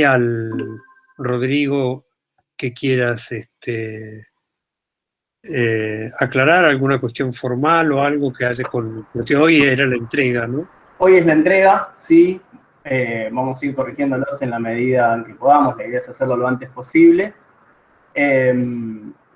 al Rodrigo, que quieras aclarar alguna cuestión formal o algo que haya con... Porque hoy era la entrega, ¿no? Hoy es la entrega, sí. Vamos a ir corrigiéndolos en la medida en que podamos. La idea es hacerlo lo antes posible.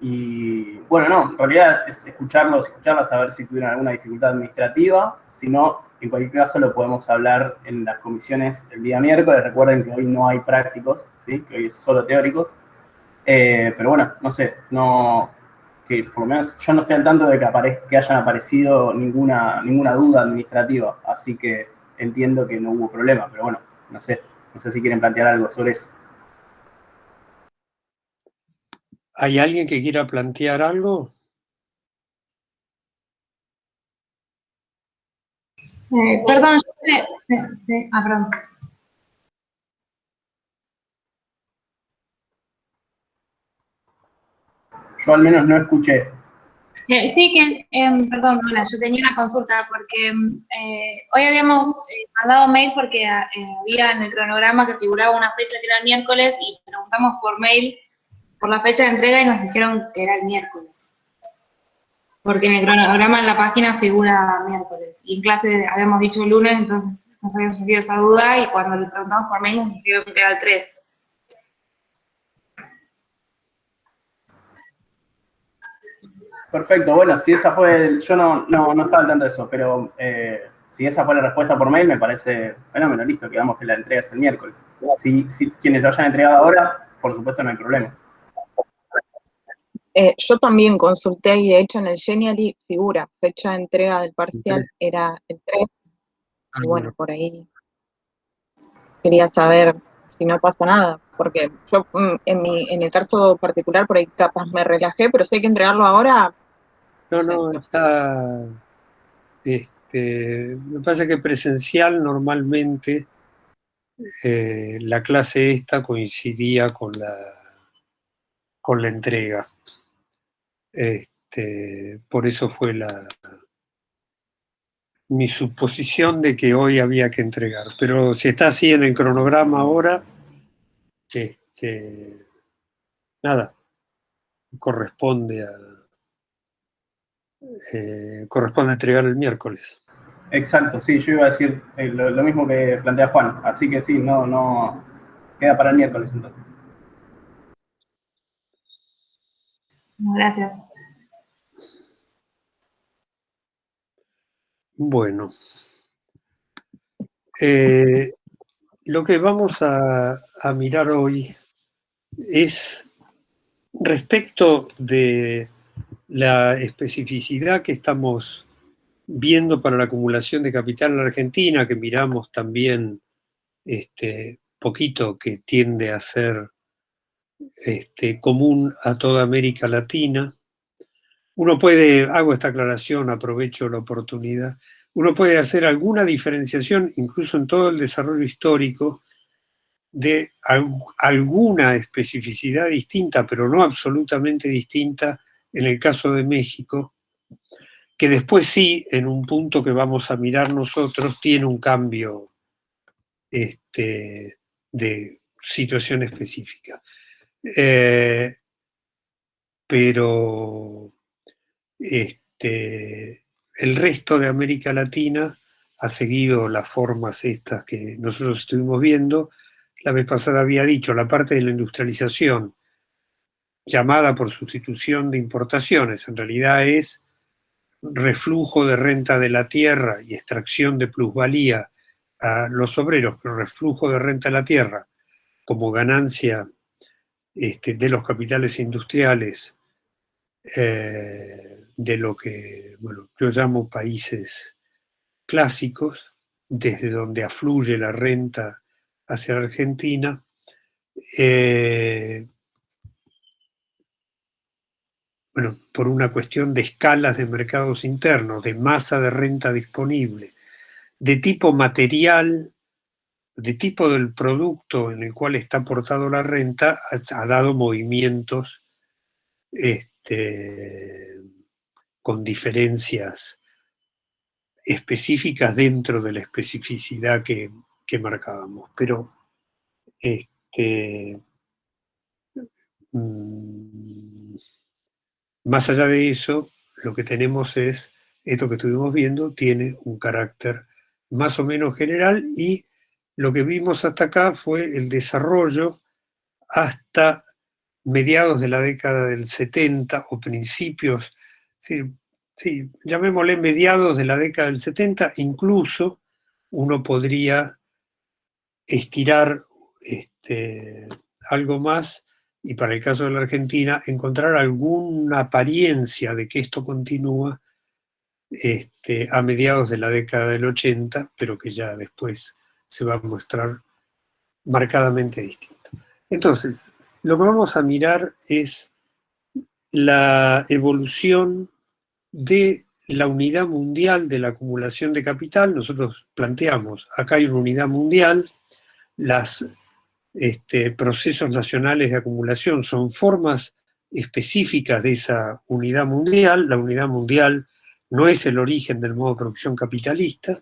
Y bueno, no, en realidad es escucharlas, a ver si tuvieron alguna dificultad administrativa. Si no, en cualquier caso lo podemos hablar en las comisiones el día miércoles. Recuerden que hoy no hay prácticos, ¿sí? Que hoy es solo teóricos. Pero bueno, no sé, que por lo menos yo no estoy al tanto de que hayan aparecido ninguna duda administrativa, así que entiendo que no hubo problema, pero bueno, no sé si quieren plantear algo sobre eso. ¿Hay alguien que quiera plantear algo? Perdón, perdón. Yo al menos no escuché. Sí, perdón, Lola, yo tenía una consulta porque hoy habíamos mandado mail porque había en el cronograma que figuraba una fecha que era el miércoles y preguntamos por mail por la fecha de entrega y nos dijeron que era el miércoles. Porque en el cronograma en la página figura miércoles. Y en clase habíamos dicho lunes, entonces nos había surgido esa duda y cuando le preguntamos por mail nos dijeron que era el 3. Perfecto, bueno, si esa fue, yo no estaba al tanto de eso, pero si esa fue la respuesta por mail, me parece fenómeno, listo, quedamos que la entrega es el miércoles. Si quienes lo hayan entregado ahora, por supuesto no hay problema. Yo también consulté y de hecho en el Genially figura, fecha de entrega del parcial era el 3, y bueno, por ahí quería saber si no pasa nada, porque yo en el caso particular por ahí capaz me relajé, pero si hay que entregarlo ahora... No, está... me parece que presencial normalmente la clase esta coincidía con la entrega. Por eso fue mi suposición de que hoy había que entregar. Pero si está así en el cronograma ahora, nada, corresponde entregar el miércoles. Exacto, sí, yo iba a decir lo mismo que plantea Juan, así que sí, no queda para el miércoles entonces. Gracias. Bueno, lo que vamos a mirar hoy es respecto de la especificidad que estamos viendo para la acumulación de capital en la Argentina, que miramos también poquito, que tiende a ser común a toda América Latina. Uno puede, hago esta aclaración, aprovecho la oportunidad, uno puede hacer alguna diferenciación, incluso en todo el desarrollo histórico, de alguna especificidad distinta, pero no absolutamente distinta, en el caso de México, que después sí, en un punto que vamos a mirar nosotros, tiene un cambio de situación específica. Pero el resto de América Latina ha seguido las formas estas que nosotros estuvimos viendo. La vez pasada había dicho, la parte de la industrialización, llamada por sustitución de importaciones, en realidad es reflujo de renta de la tierra y extracción de plusvalía a los obreros, pero reflujo de renta de la tierra como ganancia de los capitales industriales de lo que yo llamo países clásicos, desde donde afluye la renta hacia la Argentina, por una cuestión de escalas de mercados internos, de masa de renta disponible, de tipo material, de tipo del producto en el cual está aportado la renta, ha dado movimientos con diferencias específicas dentro de la especificidad que marcábamos. Pero Más allá de eso, lo que tenemos es, esto que estuvimos viendo, tiene un carácter más o menos general y lo que vimos hasta acá fue el desarrollo hasta mediados de la década del 70 o principios, sí, llamémosle mediados de la década del 70, incluso uno podría estirar algo más y para el caso de la Argentina encontrar alguna apariencia de que esto continúa a mediados de la década del 80, pero que ya después se va a mostrar marcadamente distinto. Entonces, lo que vamos a mirar es la evolución de la unidad mundial de la acumulación de capital. Nosotros planteamos, acá hay una unidad mundial, los procesos nacionales de acumulación son formas específicas de esa unidad mundial. La unidad mundial no es el origen del modo de producción capitalista.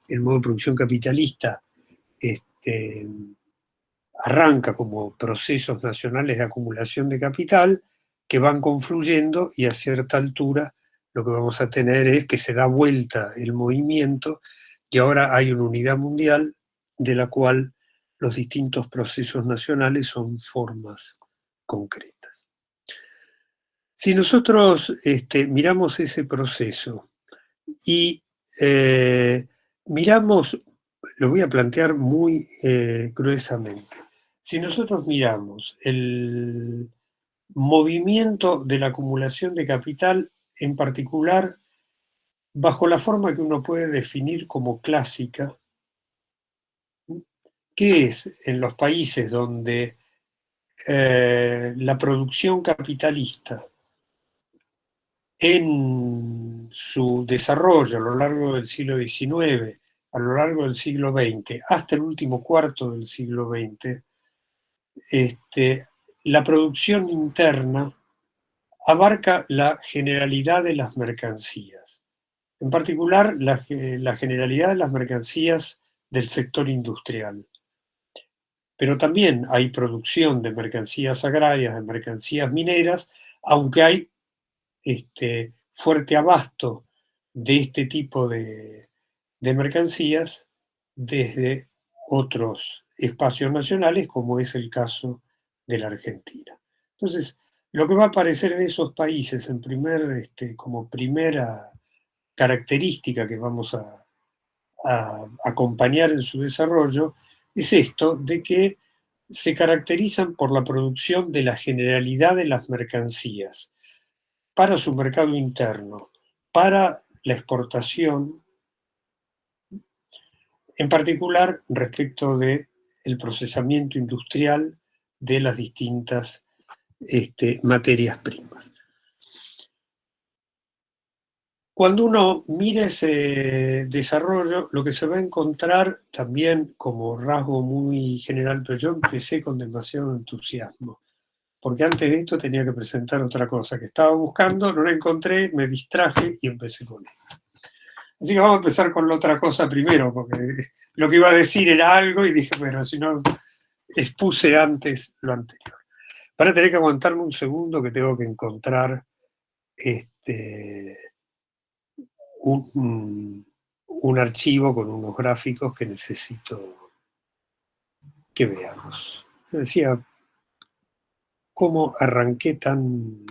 El modo de producción capitalista arranca como procesos nacionales de acumulación de capital que van confluyendo y a cierta altura lo que vamos a tener es que se da vuelta el movimiento y ahora hay una unidad mundial de la cual los distintos procesos nacionales son formas concretas. Si nosotros miramos ese proceso y miramos, lo voy a plantear muy gruesamente, si nosotros miramos el movimiento de la acumulación de capital, en particular bajo la forma que uno puede definir como clásica, que es en los países donde la producción capitalista en su desarrollo a lo largo del siglo XIX, a lo largo del siglo XX, hasta el último cuarto del siglo XX, la producción interna abarca la generalidad de las mercancías, en particular la generalidad de las mercancías del sector industrial. Pero también hay producción de mercancías agrarias, de mercancías mineras, aunque hay fuerte abasto de este tipo de mercancías desde otros espacios nacionales, como es el caso de la Argentina. Entonces, lo que va a aparecer en esos países como primera característica que vamos a acompañar en su desarrollo es esto de que se caracterizan por la producción de la generalidad de las mercancías para su mercado interno, para la exportación, en particular respecto del procesamiento industrial de las distintas materias primas. Cuando uno mira ese desarrollo, lo que se va a encontrar también como rasgo muy general, pero yo empecé con demasiado entusiasmo, porque antes de esto tenía que presentar otra cosa que estaba buscando, no la encontré, me distraje y empecé con esto. Así que vamos a empezar con la otra cosa primero, porque lo que iba a decir era algo y dije, bueno, si no, expuse antes lo anterior. Van a tener que aguantarme un segundo que tengo que encontrar un archivo con unos gráficos que necesito que veamos. Decía, ¿cómo arranqué tan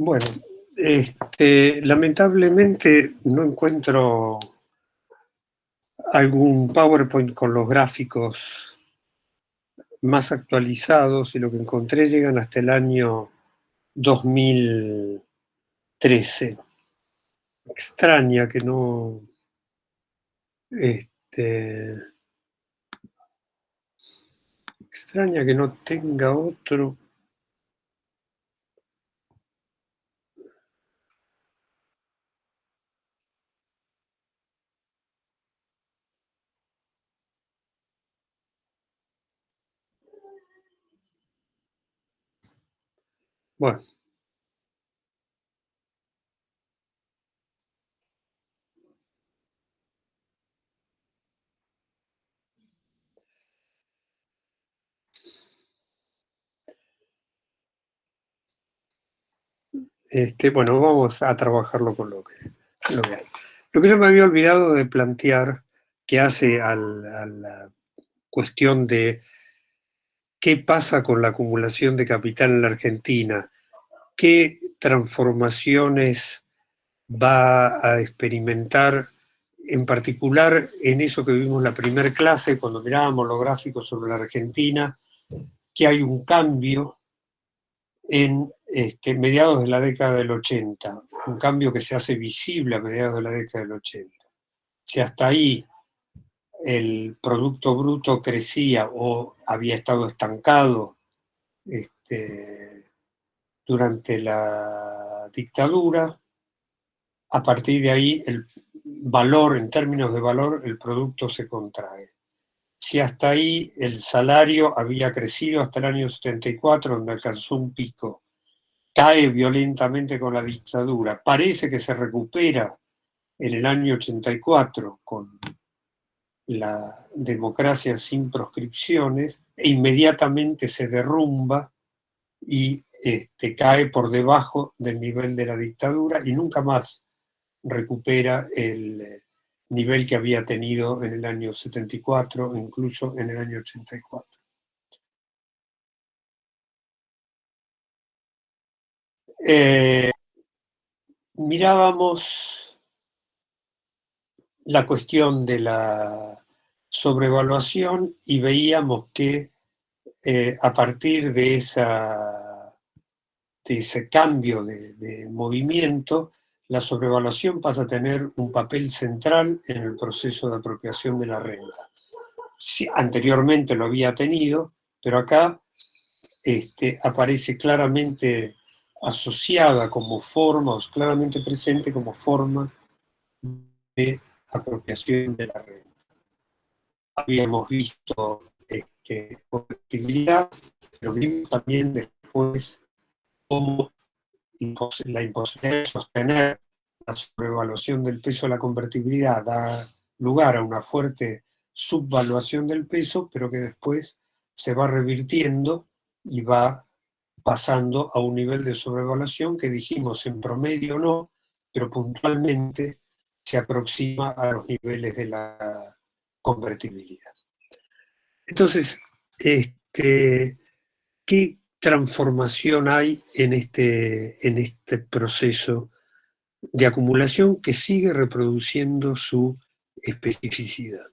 Bueno, lamentablemente no encuentro algún PowerPoint con los gráficos más actualizados, y lo que encontré llegan hasta el año 2013. Extraña que no, extraña que no tenga otro. Bueno. Bueno, vamos a trabajarlo con lo que hay. Lo que yo me había olvidado de plantear, que hace a la cuestión de qué pasa con la acumulación de capital en la Argentina, qué transformaciones va a experimentar, en particular en eso que vimos en la primera clase, cuando mirábamos los gráficos sobre la Argentina, que hay un cambio en mediados de la década del 80, un cambio que se hace visible a mediados de la década del 80. Si hasta ahí el Producto Bruto crecía o había estado estancado durante la dictadura, a partir de ahí el valor, en términos de valor, el producto se contrae. Si hasta ahí el salario había crecido hasta el año 74, donde alcanzó un pico, cae violentamente con la dictadura, parece que se recupera en el año 84 con la democracia sin proscripciones, e inmediatamente se derrumba y cae por debajo del nivel de la dictadura y nunca más recupera el nivel que había tenido en el año 74, incluso en el año 84. Mirábamos la cuestión de la sobrevaluación y veíamos que a partir de ese cambio de movimiento, la sobrevaluación pasa a tener un papel central en el proceso de apropiación de la renta. Sí, anteriormente lo había tenido, pero acá aparece claramente asociada como forma, o claramente presente como forma de apropiación de la renta. Habíamos visto convertibilidad, pero vimos también después cómo la imposibilidad de sostener la sobrevaluación del peso de la convertibilidad da lugar a una fuerte subvaluación del peso, pero que después se va revirtiendo y va pasando a un nivel de sobrevaluación que dijimos en promedio no, pero puntualmente se aproxima a los niveles de la convertibilidad. Entonces, ¿qué transformación hay en este proceso de acumulación que sigue reproduciendo su especificidad?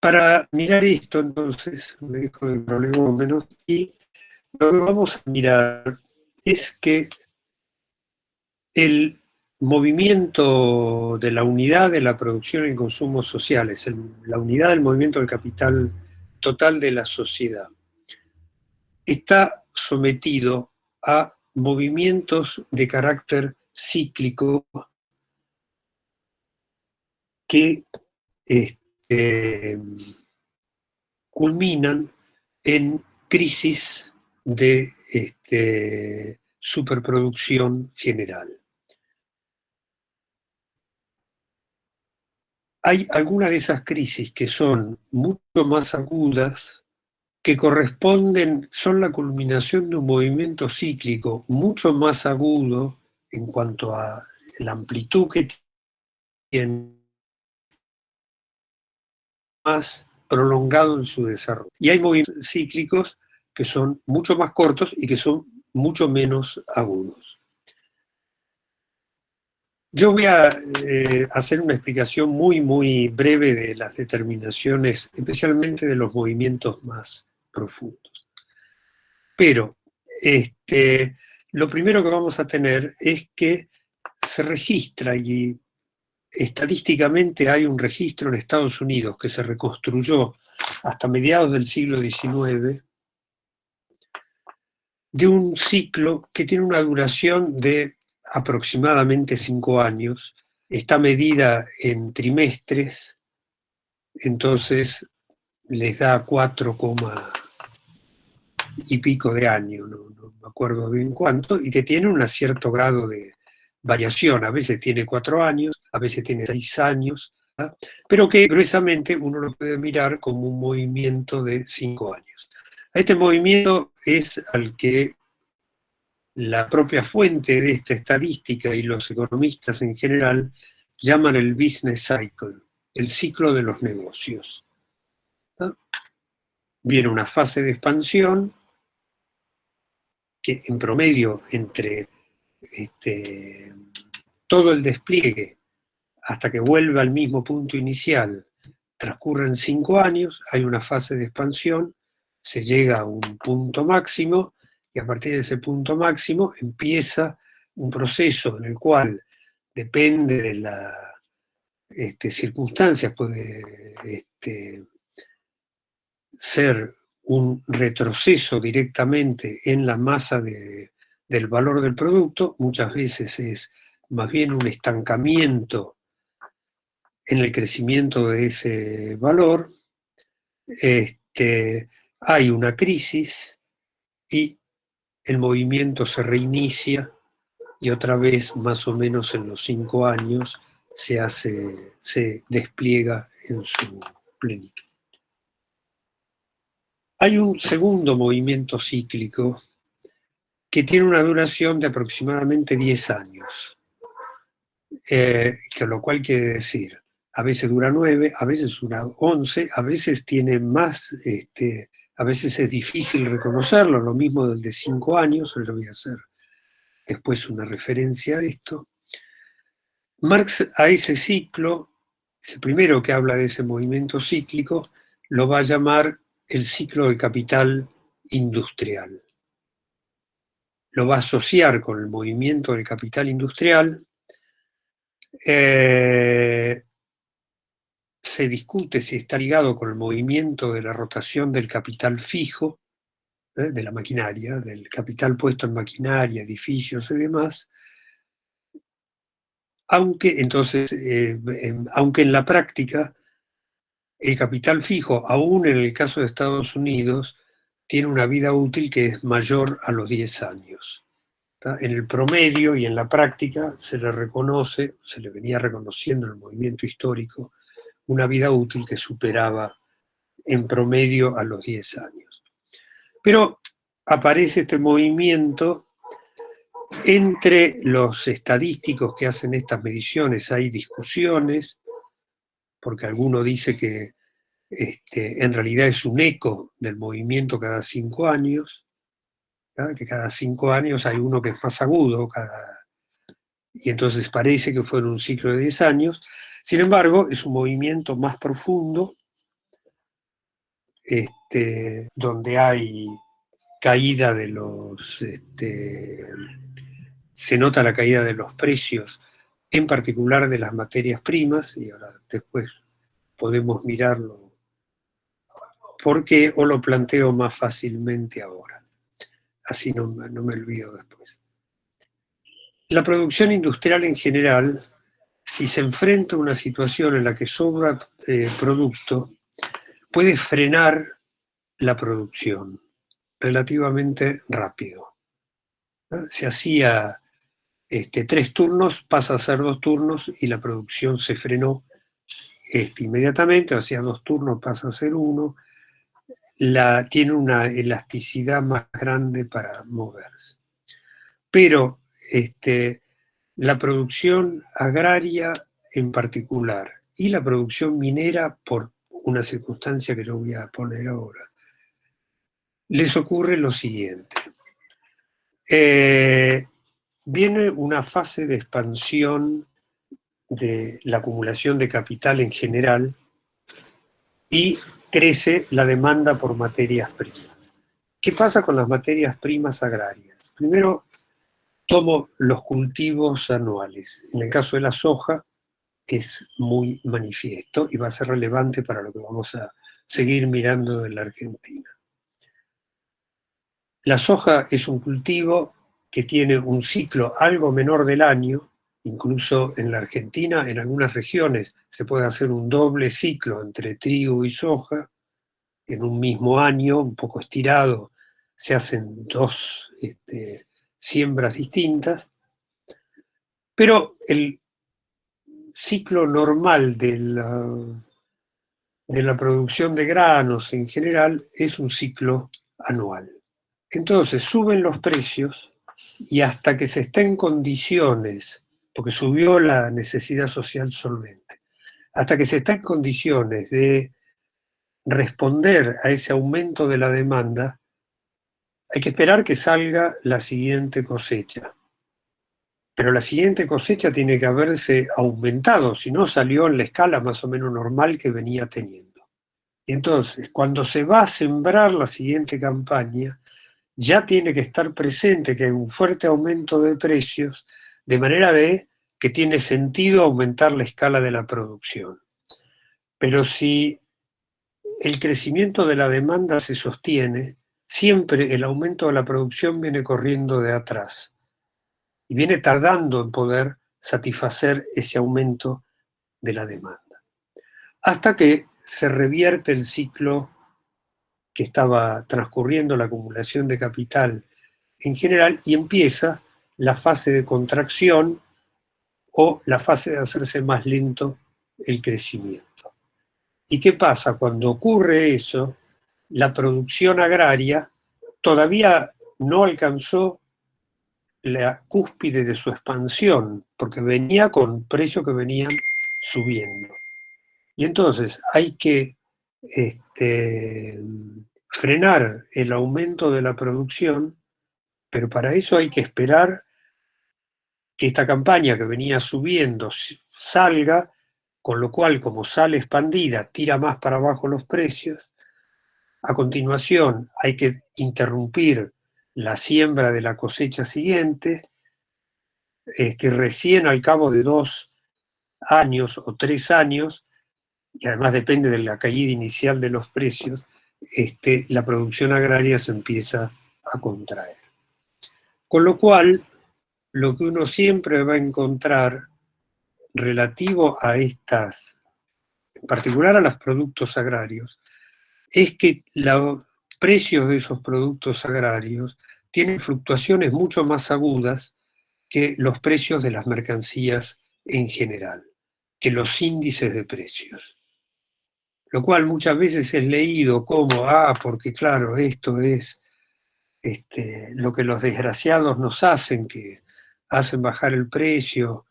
Para mirar esto, entonces, me dejo de problema menos, y lo que vamos a mirar es que el movimiento de la unidad de la producción y consumo sociales, la unidad del movimiento del capital total de la sociedad, está sometido a movimientos de carácter cíclico que culminan en crisis de superproducción general. Hay algunas de esas crisis que son mucho más agudas, que son la culminación de un movimiento cíclico mucho más agudo en cuanto a la amplitud que tiene, más prolongado en su desarrollo. Y hay movimientos cíclicos que son mucho más cortos y que son mucho menos agudos. Yo voy a hacer una explicación muy breve de las determinaciones, especialmente de los movimientos más profundos. Pero lo primero que vamos a tener es que se registra, y estadísticamente hay un registro en Estados Unidos que se reconstruyó hasta mediados del siglo XIX, de un ciclo que tiene una duración de aproximadamente 5 años, está medida en trimestres, entonces les da 4, y pico de años, no me acuerdo bien cuánto, y que tiene un cierto grado de variación, a veces tiene 4 años, a veces tiene 6 años, ¿verdad? Pero que gruesamente uno lo puede mirar como un movimiento de 5 años. Este movimiento es al que la propia fuente de esta estadística y los economistas en general llaman el business cycle, el ciclo de los negocios, ¿no? Viene una fase de expansión que en promedio entre todo el despliegue hasta que vuelva al mismo punto inicial transcurren 5 años, hay una fase de expansión, se llega a un punto máximo y a partir de ese punto máximo empieza un proceso en el cual depende de las circunstancias, puede ser un retroceso directamente en la masa del valor del producto, muchas veces es más bien un estancamiento en el crecimiento de ese valor, hay una crisis y el movimiento se reinicia y otra vez, más o menos en los 5 años, se despliega en su plenitud. Hay un segundo movimiento cíclico que tiene una duración de aproximadamente 10 años, que lo cual quiere decir, a veces dura 9, a veces dura 11, a veces tiene más, a veces es difícil reconocerlo, lo mismo del de 5 años, yo voy a hacer después una referencia a esto. Marx a ese ciclo, el primero que habla de ese movimiento cíclico, lo va a llamar el ciclo del capital industrial. Lo va a asociar con el movimiento del capital industrial. Se discute si está ligado con el movimiento de la rotación del capital fijo, de la maquinaria, del capital puesto en maquinaria, edificios y demás, aunque entonces, aunque en la práctica el capital fijo, aún en el caso de Estados Unidos, tiene una vida útil que es mayor a los 10 años. En el promedio y en la práctica se le reconoce, se le venía reconociendo en el movimiento histórico, una vida útil que superaba en promedio a los 10 años. Pero aparece este movimiento entre los estadísticos que hacen estas mediciones, hay discusiones, porque alguno dice que en realidad es un eco del movimiento cada 5 años, ¿verdad? Que cada 5 años hay uno que es más agudo, y entonces parece que fue en un ciclo de 10 años. Sin embargo, es un movimiento más profundo, donde hay caída de los... se nota la caída de los precios, en particular de las materias primas, y ahora después podemos mirarlo por qué, o lo planteo más fácilmente ahora. Así no me olvido después. La producción industrial en general, si se enfrenta a una situación en la que sobra producto, puede frenar la producción relativamente rápido, ¿no? Se hacía 3 turnos, pasa a ser 2 turnos y la producción se frenó inmediatamente, hacía 2 turnos, pasa a ser 1, tiene una elasticidad más grande para moverse. Pero la producción agraria en particular y la producción minera, por una circunstancia que yo voy a poner ahora, les ocurre lo siguiente. Viene una fase de expansión de la acumulación de capital en general y crece la demanda por materias primas. ¿Qué pasa con las materias primas agrarias? Primero, tomo los cultivos anuales. En el caso de la soja es muy manifiesto y va a ser relevante para lo que vamos a seguir mirando en la Argentina. La soja es un cultivo que tiene un ciclo algo menor del año, incluso en la Argentina, en algunas regiones se puede hacer un doble ciclo entre trigo y soja, en un mismo año, un poco estirado, se hacen dos siembras distintas, pero el ciclo normal de la producción de granos en general es un ciclo anual. Entonces suben los precios y hasta que se esté en condiciones, porque subió la necesidad social solvente, hasta que se está en condiciones de responder a ese aumento de la demanda, hay que esperar que salga la siguiente cosecha. Pero la siguiente cosecha tiene que haberse aumentado, si no salió en la escala más o menos normal que venía teniendo. Y entonces, cuando se va a sembrar la siguiente campaña, ya tiene que estar presente que hay un fuerte aumento de precios, de manera de que tiene sentido aumentar la escala de la producción. Pero si el crecimiento de la demanda se sostiene, siempre el aumento de la producción viene corriendo de atrás y viene tardando en poder satisfacer ese aumento de la demanda. Hasta que se revierte el ciclo que estaba transcurriendo, la acumulación de capital en general, y empieza la fase de contracción o la fase de hacerse más lento el crecimiento. ¿Y qué pasa? Cuando ocurre eso, la producción agraria todavía no alcanzó la cúspide de su expansión, porque venía con precios que venían subiendo. Y entonces hay que frenar el aumento de la producción, pero para eso hay que esperar que esta campaña que venía subiendo salga, con lo cual, como sale expandida, tira más para abajo los precios. A continuación, hay que interrumpir la siembra de la cosecha siguiente, recién al cabo de 2 años o 3 años, y además depende de la caída inicial de los precios, la producción agraria se empieza a contraer. Con lo cual, lo que uno siempre va a encontrar relativo a estas, en particular a los productos agrarios, es que los precios de esos productos agrarios tienen fluctuaciones mucho más agudas que los precios de las mercancías en general, que los índices de precios. Lo cual muchas veces es leído como, porque claro, esto es lo que los desgraciados nos hacen, que hacen bajar el precio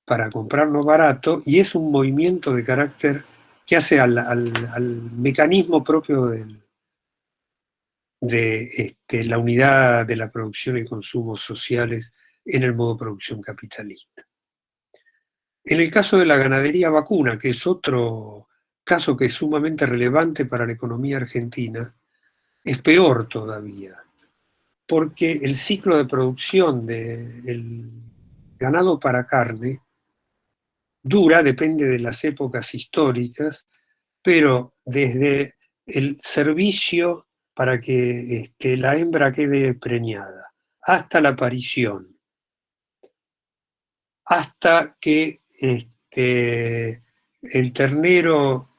para comprarlo barato, y es un movimiento de carácter que hace al mecanismo propio de la unidad de la producción y consumo sociales en el modo de producción capitalista. En el caso de la ganadería vacuna, que es otro caso que es sumamente relevante para la economía argentina, es peor todavía, porque el ciclo de producción del ganado para carne depende de las épocas históricas, pero desde el servicio para que la hembra quede preñada, hasta la aparición, hasta que el ternero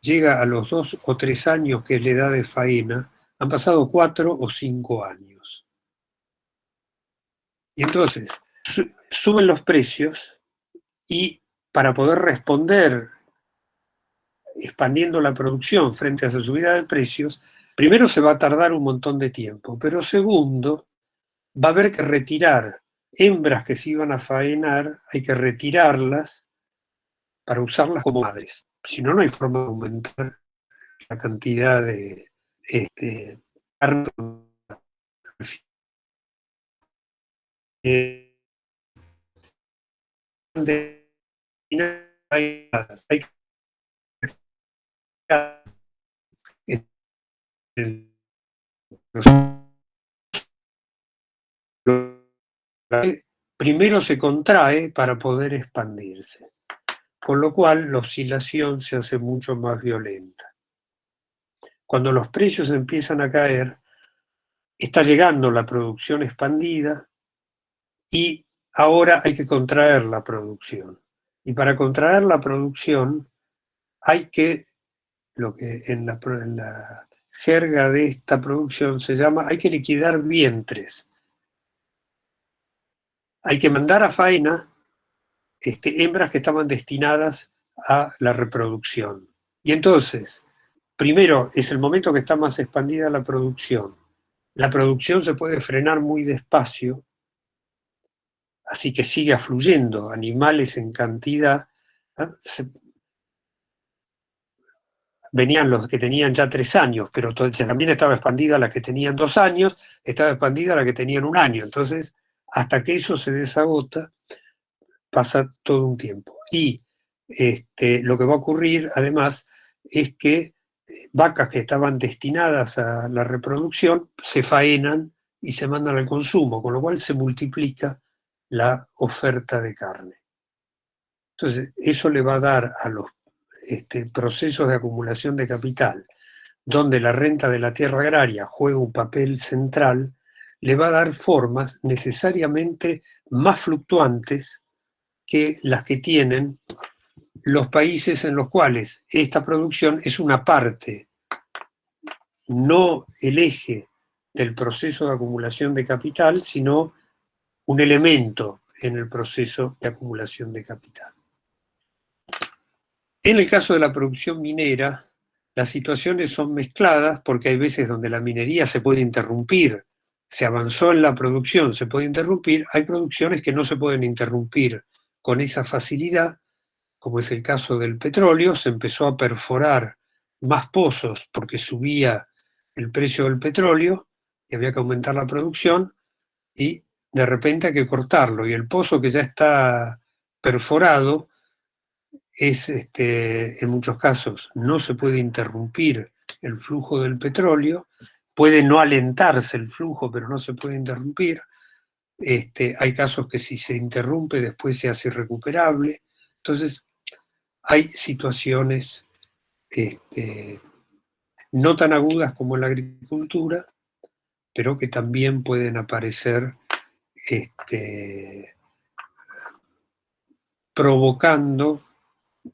llega a los 2 o 3 años, que es la edad de faena, han pasado 4 o 5 años. Y entonces suben los precios y para poder responder expandiendo la producción frente a esa subida de precios, primero se va a tardar un montón de tiempo, pero segundo, va a haber que retirar hembras que se iban a faenar, hay que retirarlas para usarlas como madres. Si no, no hay forma de aumentar la cantidad de carne hay primero se contrae para poder expandirse, con lo cual la oscilación se hace mucho más violenta. Cuando los precios empiezan a caer, está llegando la producción expandida y ahora hay que contraer la producción. Y para contraer la producción hay que, lo que en la jerga de esta producción se llama, hay que liquidar vientres. Hay que mandar a faena hembras que estaban destinadas a la reproducción. Y entonces, primero es el momento que está más expandida la producción. La producción se puede frenar muy despacio, así que sigue fluyendo animales en cantidad. Venían los que tenían ya 3 años, pero también estaba expandida la que tenían 2 años, estaba expandida la que tenían 1 año. Entonces, hasta que eso se desagota, pasa todo un tiempo. Y lo que va a ocurrir, además, es que vacas que estaban destinadas a la reproducción se faenan y se mandan al consumo, con lo cual se multiplica la oferta de carne. Entonces, eso le va a dar a los procesos de acumulación de capital, donde la renta de la tierra agraria juega un papel central, le va a dar formas necesariamente más fluctuantes que las que tienen los países en los cuales esta producción es una parte, no el eje del proceso de acumulación de capital, sino un elemento en el proceso de acumulación de capital. En el caso de la producción minera, las situaciones son mezcladas porque hay veces donde la minería se puede interrumpir, se avanzó en la producción, se puede interrumpir, hay producciones que no se pueden interrumpir con esa facilidad, como es el caso del petróleo. Se empezó a perforar más pozos porque subía el precio del petróleo y había que aumentar la producción y de repente hay que cortarlo. Y el pozo que ya está perforado es, en muchos casos, no se puede interrumpir el flujo del petróleo, puede no alentarse el flujo, pero no se puede interrumpir. Hay casos que si se interrumpe después se hace irrecuperable. Entonces, hay situaciones no tan agudas como en la agricultura, pero que también pueden aparecer provocando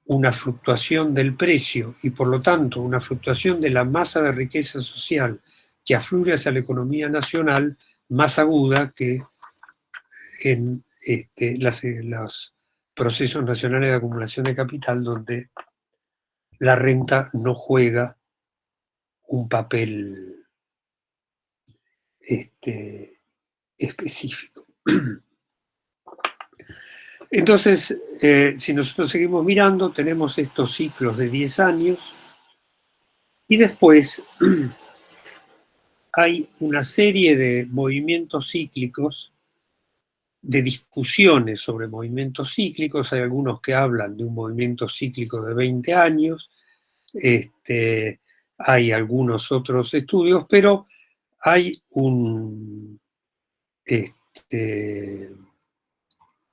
una fluctuación del precio y por lo tanto una fluctuación de la masa de riqueza social que afluye hacia la economía nacional más aguda que en los procesos nacionales de acumulación de capital, donde la renta no juega un papel específico. Entonces, si nosotros seguimos mirando, tenemos estos ciclos de 10 años y después hay una serie de movimientos cíclicos, de discusiones sobre movimientos cíclicos. Hay algunos que hablan de un movimiento cíclico de 20 años, hay algunos otros estudios, pero hay un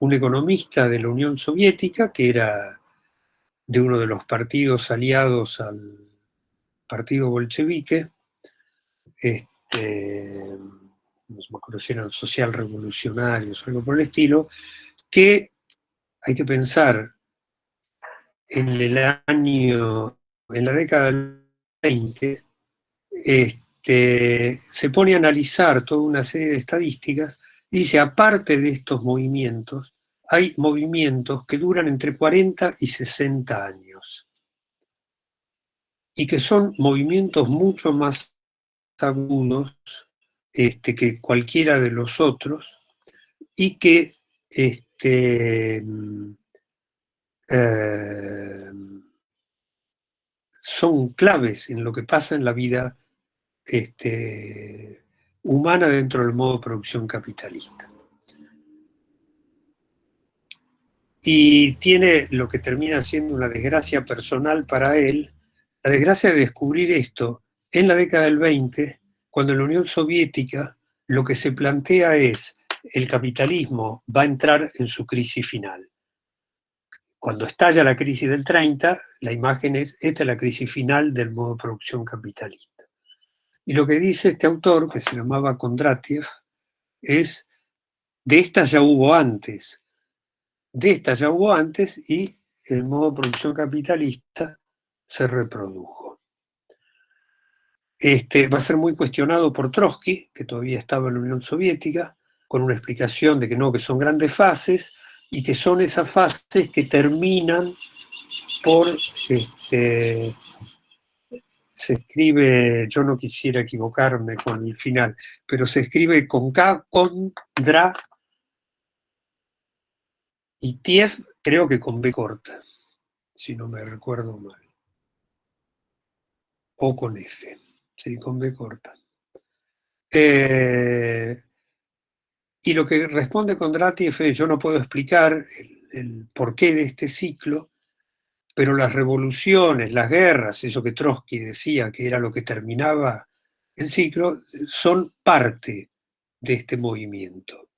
economista de la Unión Soviética, que era de uno de los partidos aliados al partido bolchevique, no me acuerdo si eran social revolucionarios o algo por el estilo, que hay que pensar en la década del 20, se pone a analizar toda una serie de estadísticas y dice, aparte de estos movimientos, hay movimientos que duran entre 40 y 60 años y que son movimientos mucho más agudos que cualquiera de los otros y que son claves en lo que pasa en la vida humana dentro del modo de producción capitalista. Y tiene lo que termina siendo una desgracia personal para él, la desgracia de descubrir esto en la década del 20, cuando en la Unión Soviética lo que se plantea es el capitalismo va a entrar en su crisis final. Cuando estalla la crisis del 30, la imagen es, esta es la crisis final del modo de producción capitalista. Y lo que dice este autor, que se llamaba Kondratiev, es, de esta ya hubo antes. De esta ya hubo antes y el modo de producción capitalista se reprodujo. Va a ser muy cuestionado por Trotsky, que todavía estaba en la Unión Soviética, con una explicación de que no, que son grandes fases y que son esas fases que terminan por, se escribe, yo no quisiera equivocarme con el final, pero se escribe con K, Kondra y Tiev, creo que con B corta, si no me recuerdo mal. O con F, sí, con B corta. Y lo que responde Kondratiev es, yo no puedo explicar el porqué de este ciclo, pero las revoluciones, las guerras, eso que Trotsky decía que era lo que terminaba el ciclo, son parte de este movimiento.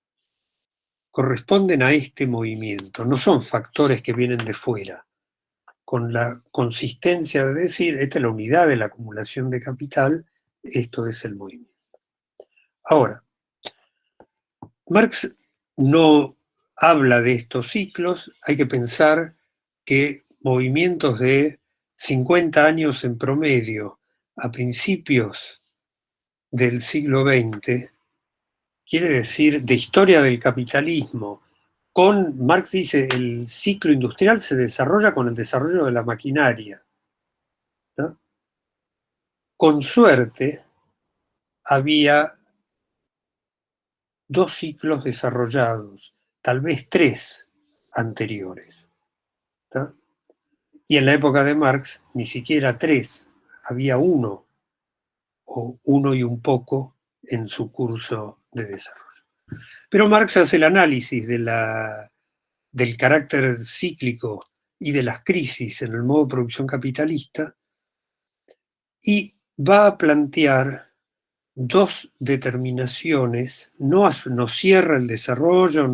Corresponden a este movimiento, no son factores que vienen de fuera, con la consistencia de decir, esta es la unidad de la acumulación de capital, esto es el movimiento. Ahora, Marx no habla de estos ciclos, hay que pensar que movimientos de 50 años en promedio a principios del siglo XX, quiere decir de historia del capitalismo, Marx dice, el ciclo industrial se desarrolla con el desarrollo de la maquinaria, ¿no? Con suerte, había 2 ciclos desarrollados, tal vez 3 anteriores, ¿no? Y en la época de Marx, ni siquiera 3, había 1, o 1 y un poco en su curso de desarrollo. Pero Marx hace el análisis del carácter cíclico y de las crisis en el modo de producción capitalista y va a plantear 2 determinaciones, no cierra el desarrollo,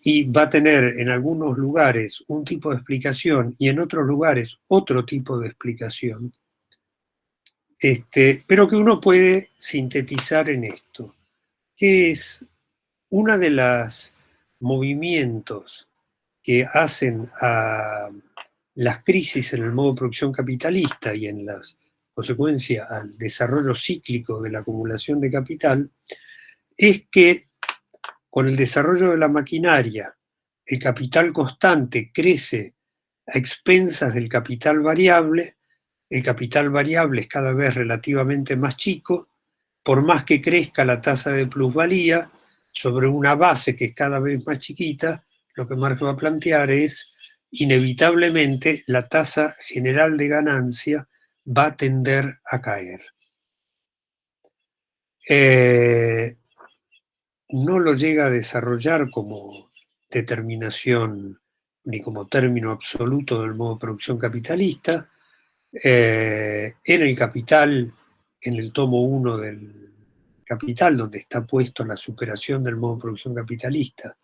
y va a tener en algunos lugares un tipo de explicación y en otros lugares otro tipo de explicación, pero que uno puede sintetizar en esto, que es una de los movimientos que hacen a las crisis en el modo de producción capitalista y en las consecuencias al desarrollo cíclico de la acumulación de capital, es que con el desarrollo de la maquinaria, el capital constante crece a expensas del capital variable, el capital variable es cada vez relativamente más chico, por más que crezca la tasa de plusvalía, sobre una base que es cada vez más chiquita, lo que Marx va a plantear es, inevitablemente, la tasa general de ganancia va a tender a caer. No lo llega a desarrollar como determinación ni como término absoluto del modo de producción capitalista. En el Capital, en el tomo 1 del Capital, donde está puesto la superación del modo de producción capitalista,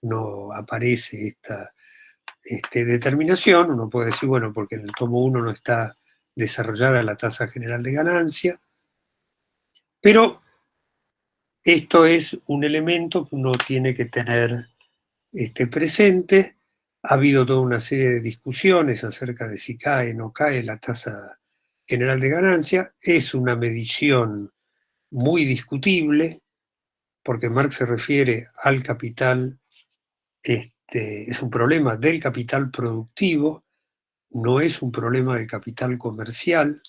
no aparece esta determinación. Uno puede decir, bueno, porque en el tomo 1 no está desarrollada la tasa general de ganancia, pero esto es un elemento que uno tiene que tener presente. Ha habido toda una serie de discusiones acerca de si cae o no cae la tasa general de ganancia. Es una medición muy discutible, porque Marx se refiere al capital, es un problema del capital productivo, no es un problema del capital comercial,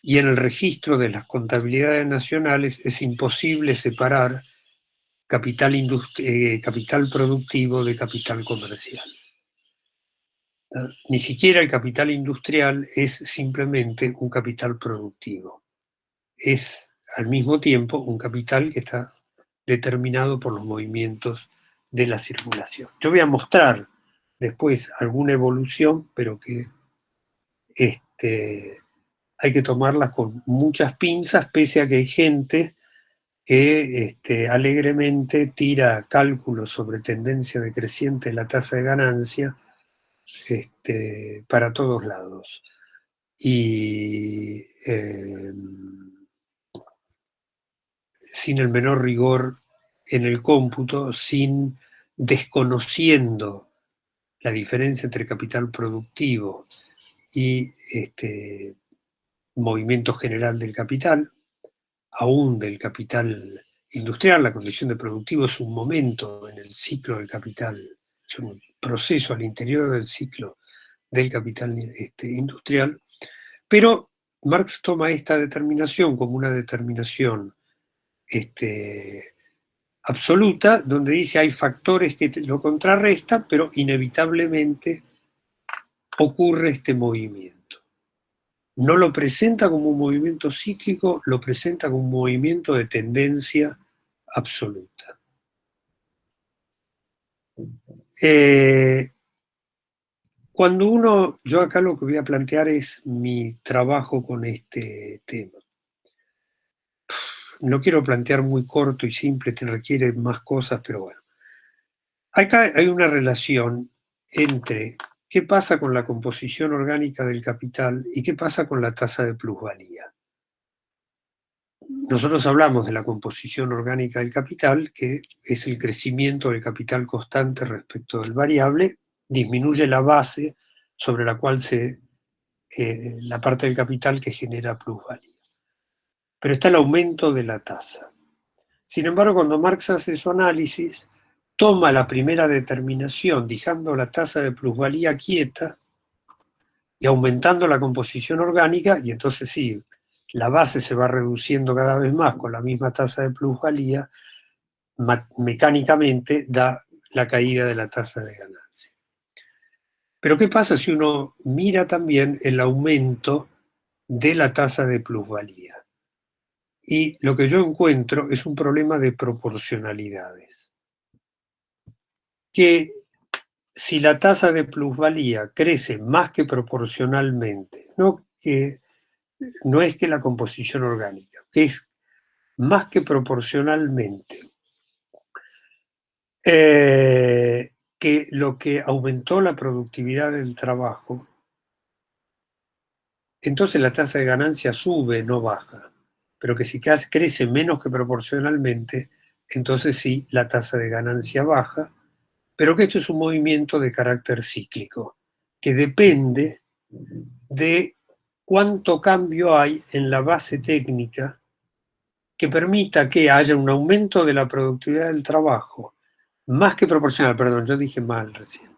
y en el registro de las contabilidades nacionales es imposible separar capital productivo de capital comercial. Ni siquiera el capital industrial es simplemente un capital productivo. Es al mismo tiempo un capital que está determinado por los movimientos de la circulación. Yo voy a mostrar después alguna evolución, pero que hay que tomarlas con muchas pinzas, pese a que hay gente que alegremente tira cálculos sobre tendencia decreciente de la tasa de ganancia para todos lados. Y sin el menor rigor en el cómputo, desconociendo la diferencia entre capital productivo y movimiento general del capital, aún del capital industrial. La condición de productivo es un momento en el ciclo del capital, es un proceso al interior del ciclo del capital industrial, pero Marx toma esta determinación como una determinación absoluta, donde dice hay factores que lo contrarrestan, pero inevitablemente ocurre este movimiento. No lo presenta como un movimiento cíclico, lo presenta como un movimiento de tendencia absoluta. Yo acá lo que voy a plantear es mi trabajo con este tema. No quiero plantear muy corto y simple, te requiere más cosas, pero bueno. Acá hay una relación entre qué pasa con la composición orgánica del capital y qué pasa con la tasa de plusvalía. Nosotros hablamos de la composición orgánica del capital, que es el crecimiento del capital constante respecto del variable, disminuye la base sobre la cual la parte del capital que genera plusvalía. Pero está el aumento de la tasa. Sin embargo, cuando Marx hace su análisis, toma la primera determinación, dejando la tasa de plusvalía quieta y aumentando la composición orgánica, y entonces sí, la base se va reduciendo cada vez más con la misma tasa de plusvalía, mecánicamente da la caída de la tasa de ganancia. Pero ¿qué pasa si uno mira también el aumento de la tasa de plusvalía? Y lo que yo encuentro es un problema de proporcionalidades. Que si la tasa de plusvalía crece más que proporcionalmente, no es que la composición orgánica, que es más que proporcionalmente, que lo que aumentó la productividad del trabajo, entonces la tasa de ganancia sube, no baja. Pero que si crece menos que proporcionalmente, entonces sí, la tasa de ganancia baja, pero que esto es un movimiento de carácter cíclico, que depende de cuánto cambio hay en la base técnica que permita que haya un aumento de la productividad del trabajo, más que proporcional, perdón, yo dije mal recién,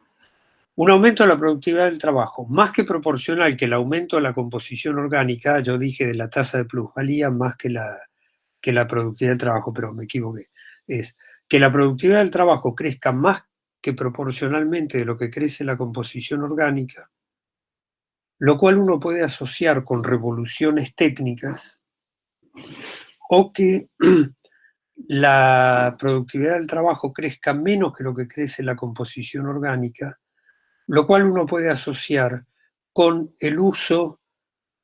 un aumento de la productividad del trabajo, más que proporcional que el aumento de la composición orgánica, yo dije de la tasa de plusvalía más que la productividad del trabajo, pero me equivoqué, es que la productividad del trabajo crezca más que proporcionalmente de lo que crece la composición orgánica, lo cual uno puede asociar con revoluciones técnicas, o que la productividad del trabajo crezca menos que lo que crece la composición orgánica, lo cual uno puede asociar con el uso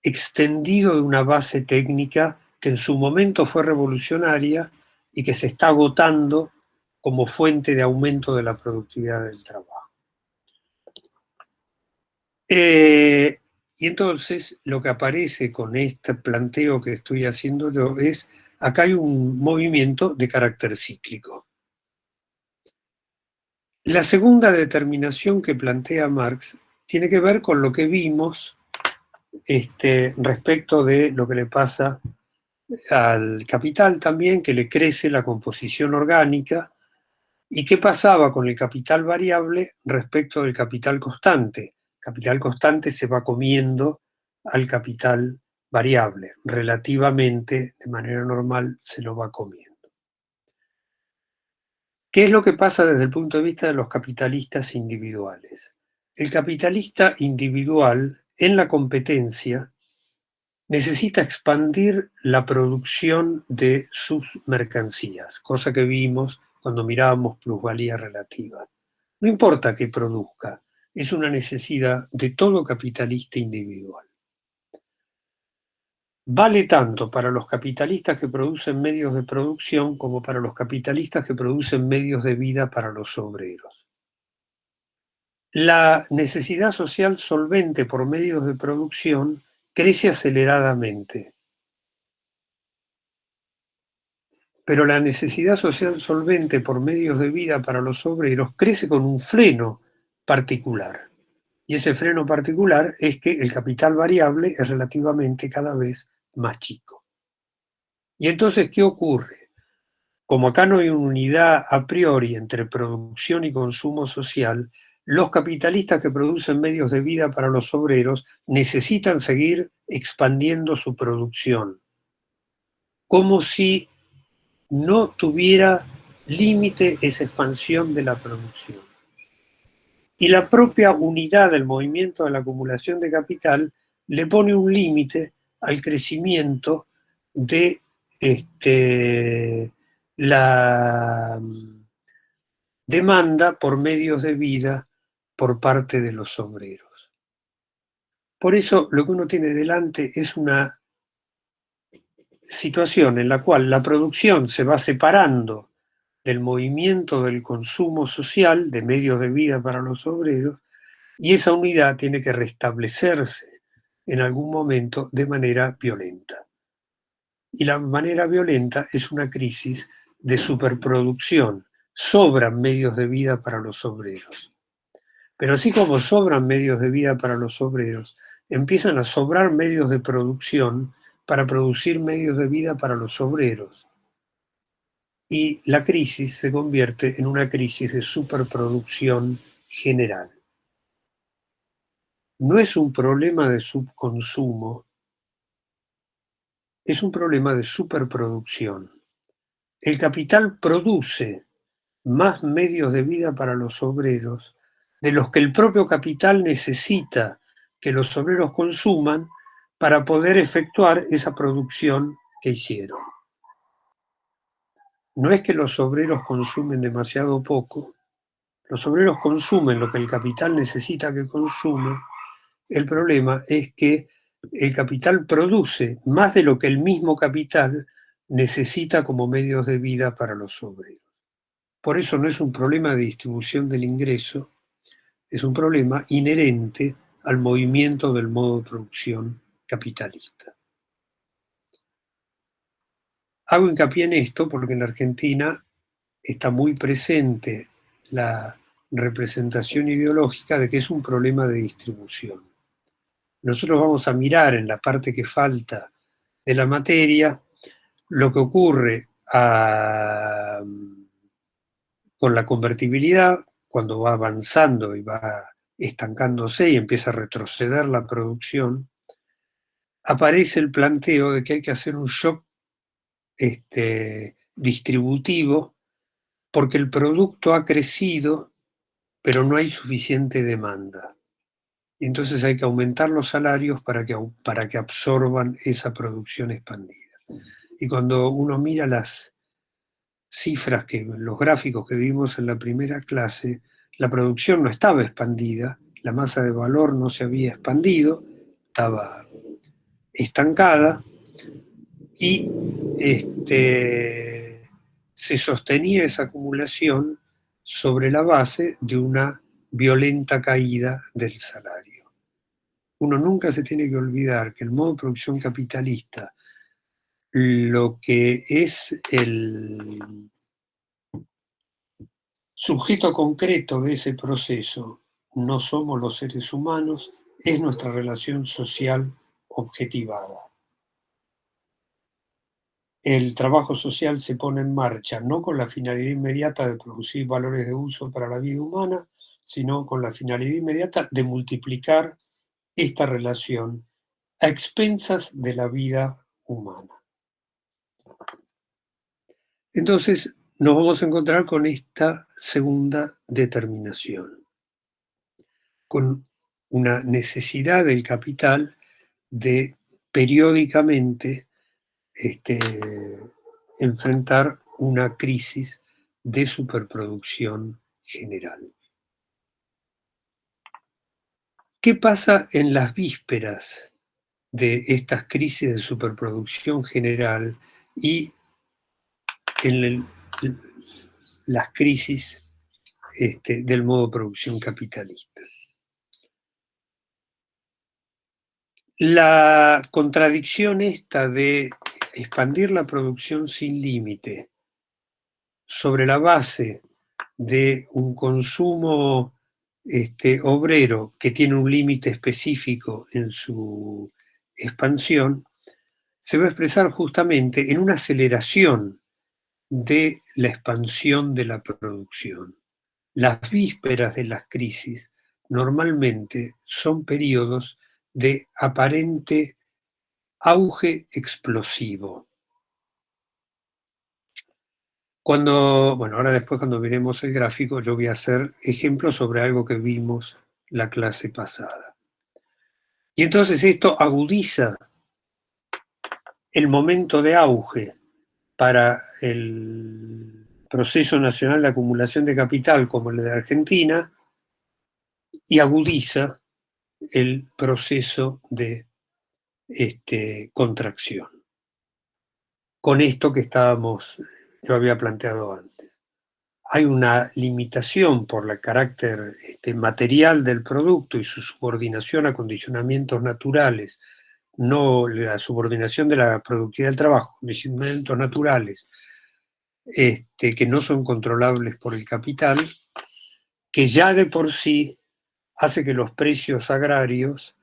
extendido de una base técnica que en su momento fue revolucionaria y que se está agotando como fuente de aumento de la productividad del trabajo. Y entonces lo que aparece con este planteo que estoy haciendo yo es, acá hay un movimiento de carácter cíclico. La segunda determinación que plantea Marx tiene que ver con lo que vimos respecto de lo que le pasa al capital también, que le crece la composición orgánica, y qué pasaba con el capital variable respecto del capital constante. El capital constante se va comiendo al capital variable, relativamente, de manera normal, se lo va comiendo. ¿Qué es lo que pasa desde el punto de vista de los capitalistas individuales? el capitalista individual en la competencia necesita expandir la producción de sus mercancías, cosa que vimos cuando mirábamos plusvalía relativa. No importa qué produzca, es una necesidad de todo capitalista individual. Vale tanto para los capitalistas que producen medios de producción como para los capitalistas que producen medios de vida para los obreros. La necesidad social solvente por medios de producción crece aceleradamente, pero la necesidad social solvente por medios de vida para los obreros crece con un freno particular. Y ese freno particular es que el capital variable es relativamente cada vez más chico. Y entonces, ¿qué ocurre? Como acá no hay una unidad a priori entre producción y consumo social, los capitalistas que producen medios de vida para los obreros necesitan seguir expandiendo su producción, como si no tuviera límite esa expansión de la producción. Y la propia unidad del movimiento de la acumulación de capital le pone un límite al crecimiento de la demanda por medios de vida por parte de los obreros. Por eso lo que uno tiene delante es una situación en la cual la producción se va separando del movimiento del consumo social de medios de vida para los obreros, y esa unidad tiene que restablecerse en algún momento de manera violenta. Y la manera violenta es una crisis de superproducción. Sobran medios de vida para los obreros. Pero así como sobran medios de vida para los obreros, empiezan a sobrar medios de producción para producir medios de vida para los obreros. Y la crisis se convierte en una crisis de superproducción general. No es un problema de subconsumo, es un problema de superproducción. El capital produce más medios de vida para los obreros de los que el propio capital necesita que los obreros consuman para poder efectuar esa producción que hicieron. No es que los obreros consumen demasiado poco, los obreros consumen lo que el capital necesita que consuma. El problema es que el capital produce más de lo que el mismo capital necesita como medios de vida para los obreros. Por eso no es un problema de distribución del ingreso, es un problema inherente al movimiento del modo de producción capitalista. Hago hincapié en esto porque en la Argentina está muy presente la representación ideológica de que es un problema de distribución. Nosotros vamos a mirar en la parte que falta de la materia lo que ocurre con la convertibilidad cuando va avanzando y va estancándose y empieza a retroceder la producción. Aparece el planteo de que hay que hacer un shock distributivo porque el producto ha crecido, pero no hay suficiente demanda. Y entonces hay que aumentar los salarios para que absorban esa producción expandida. Y cuando uno mira las cifras, los gráficos que vimos en la primera clase, la producción no estaba expandida, la masa de valor no se había expandido, estaba estancada y se sostenía esa acumulación sobre la base de una violenta caída del salario. Uno nunca se tiene que olvidar que el modo de producción capitalista, lo que es el sujeto concreto de ese proceso, no somos los seres humanos, es nuestra relación social objetivada. El trabajo social se pone en marcha no con la finalidad inmediata de producir valores de uso para la vida humana, sino con la finalidad inmediata de multiplicar esta relación a expensas de la vida humana. Entonces nos vamos a encontrar con esta segunda determinación. con una necesidad del capital de periódicamente enfrentar una crisis de superproducción general. ¿Qué pasa en las vísperas de estas crisis de superproducción general y en las crisis del modo de producción capitalista? La contradicción esta de expandir la producción sin límite sobre la base de un consumo obrero que tiene un límite específico en su expansión, se va a expresar justamente en una aceleración de la expansión de la producción. Las vísperas de las crisis normalmente son periodos de aparente auge explosivo. Ahora después cuando miremos el gráfico, yo voy a hacer ejemplos sobre algo que vimos la clase pasada. Y entonces esto agudiza el momento de auge para el proceso nacional de acumulación de capital como el de Argentina y agudiza el proceso de contracción. Con esto que yo había planteado antes. Hay una limitación por el carácter material del producto y su subordinación a condicionamientos naturales, no la subordinación de la productividad del trabajo, condicionamientos naturales que no son controlables por el capital, que ya de por sí hace que los precios agrarios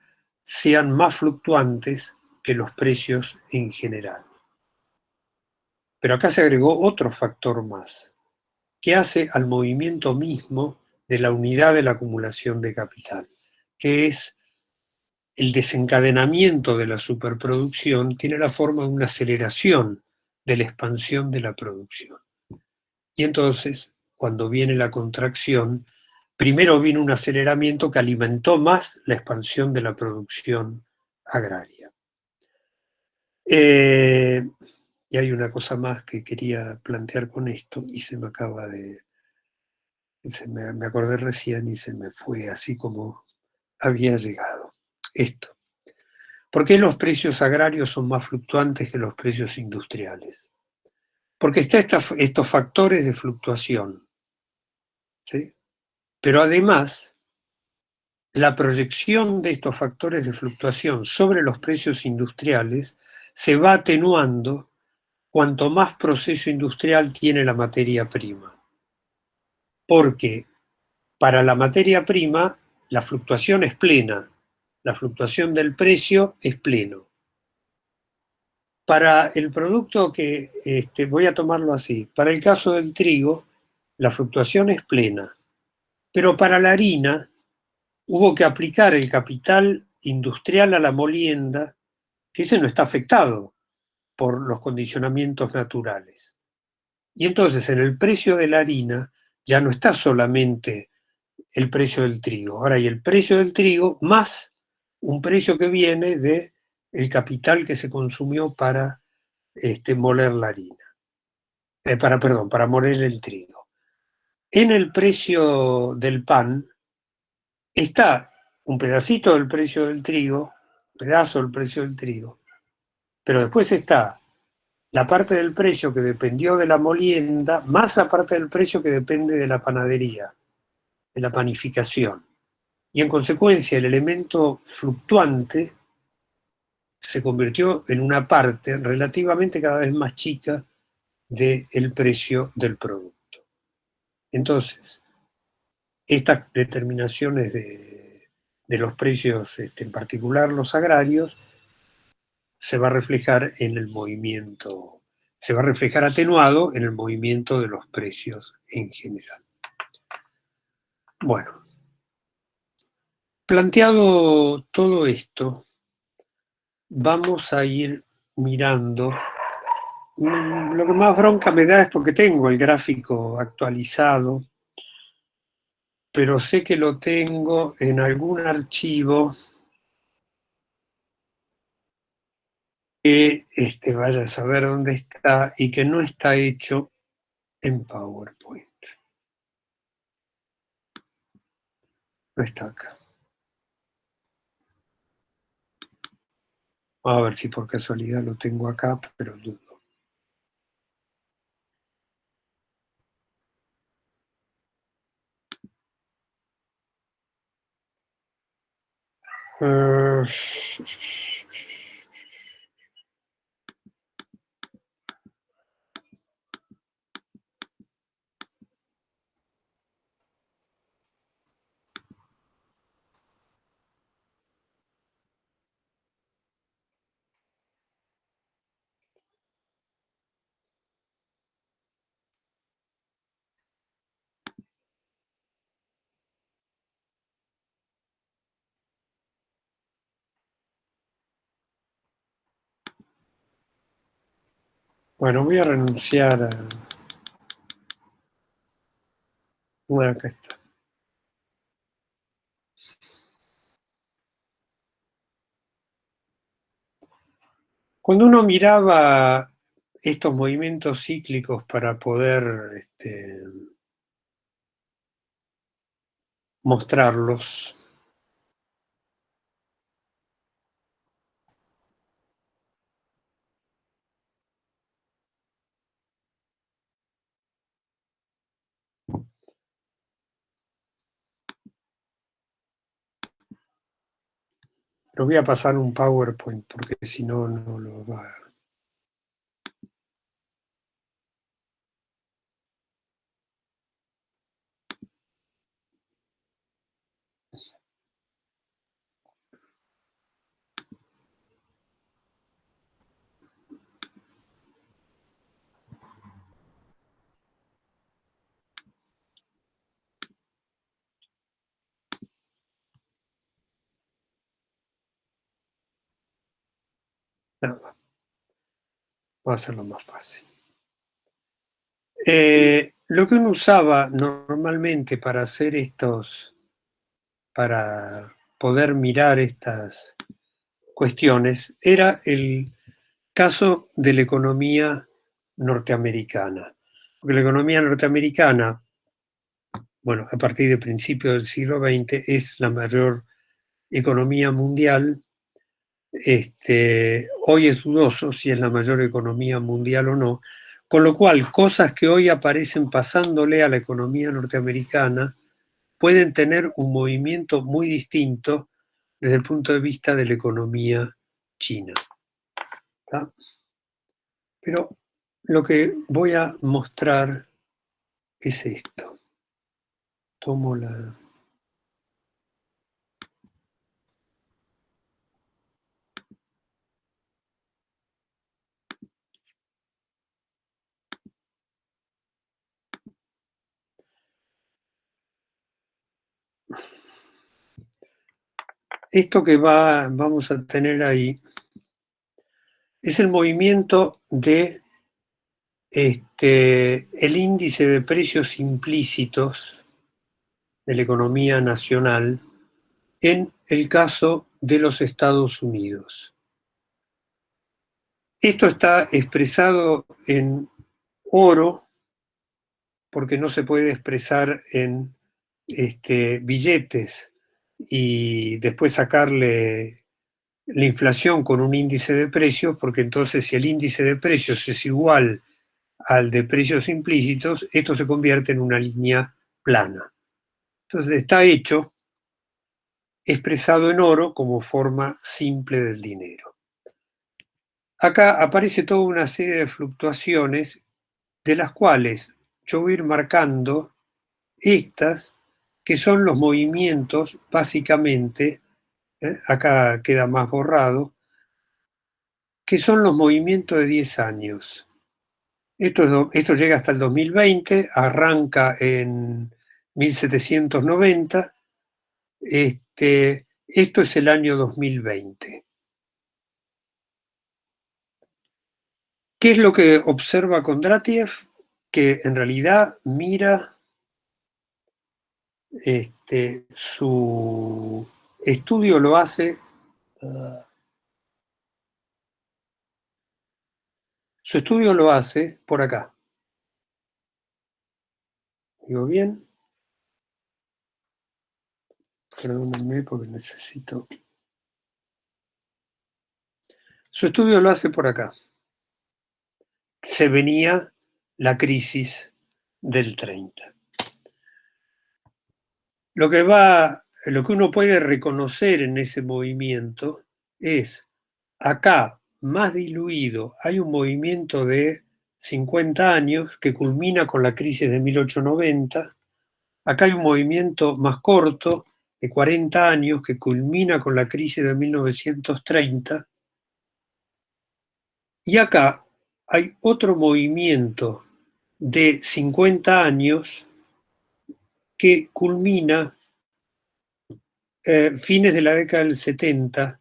sean más fluctuantes que los precios en general. Pero acá se agregó otro factor más, que hace al movimiento mismo de la unidad de la acumulación de capital, que es el desencadenamiento de la superproducción, tiene la forma de una aceleración de la expansión de la producción. Y entonces, cuando viene la contracción, primero viene un aceleramiento que alimentó más la expansión de la producción agraria. Y hay una cosa más que quería plantear con esto y se me acaba de... Me acordé recién y se me fue así como había llegado. Esto. ¿Por qué los precios agrarios son más fluctuantes que los precios industriales? Porque están estos factores de fluctuación, ¿sí? Pero además, la proyección de estos factores de fluctuación sobre los precios industriales se va atenuando cuanto más proceso industrial tiene la materia prima. Porque para la materia prima la fluctuación es plena, la fluctuación del precio es pleno. Para el producto que, voy a tomarlo así, para el caso del trigo, la fluctuación es plena, pero para la harina hubo que aplicar el capital industrial a la molienda, que ese no está afectado por los condicionamientos naturales. Y entonces en el precio de la harina ya no está solamente el precio del trigo, ahora hay el precio del trigo más un precio que viene de el capital que se consumió para moler la harina, para moler el trigo. En el precio del pan está un pedacito del precio del trigo, pedazo del precio del trigo, pero después está la parte del precio que dependió de la molienda, más la parte del precio que depende de la panadería, de la panificación. Y en consecuencia el elemento fluctuante se convirtió en una parte relativamente cada vez más chica del precio del producto. Entonces, estas determinaciones de los precios, en particular los agrarios, se va a reflejar en el movimiento, se va a reflejar atenuado en el movimiento de los precios en general. Bueno, planteado todo esto, vamos a ir mirando. Lo que más bronca me da es porque tengo el gráfico actualizado pero sé que lo tengo en algún archivo que vaya a saber dónde está y que no está hecho en PowerPoint. No está acá. A ver si por casualidad lo tengo acá, pero dudo. Bueno, voy a renunciar a... Bueno, acá está. Cuando uno miraba estos movimientos cíclicos para poder mostrarlos, lo voy a pasar un PowerPoint porque si no, no lo va a... Nada, va a hacerlo más fácil. Lo que uno usaba normalmente para hacer para poder mirar estas cuestiones, era el caso de la economía norteamericana. Porque la economía norteamericana, bueno, a partir de principios del siglo XX, es la mayor economía mundial. Hoy es dudoso si es la mayor economía mundial o no, con lo cual cosas que hoy aparecen pasándole a la economía norteamericana pueden tener un movimiento muy distinto desde el punto de vista de la economía china. ¿Tá? Pero lo que voy a mostrar es esto. Tomo la... Esto que vamos a tener ahí es el movimiento de el índice de precios implícitos de la economía nacional en el caso de los Estados Unidos. Esto está expresado en oro porque no se puede expresar en billetes y después sacarle la inflación con un índice de precios, porque entonces si el índice de precios es igual al de precios implícitos, esto se convierte en una línea plana. Entonces está hecho expresado en oro como forma simple del dinero. Acá aparece toda una serie de fluctuaciones de las cuales yo voy a ir marcando estas que son los movimientos básicamente, acá queda más borrado, que son los movimientos de 10 años. Esto llega hasta el 2020, arranca en 1790, esto es el año 2020. ¿Qué es lo que observa Kondratiev? Que en realidad mira su estudio lo hace, su estudio lo hace por acá. ¿Digo bien? Perdónenme porque necesito... Su estudio lo hace por acá. Se venía la crisis del 30. Lo que uno puede reconocer en ese movimiento es, acá, más diluido, hay un movimiento de 50 años que culmina con la crisis de 1890. Acá hay un movimiento más corto, de 40 años, que culmina con la crisis de 1930. Y acá hay otro movimiento de 50 años que culmina fines de la década del 70,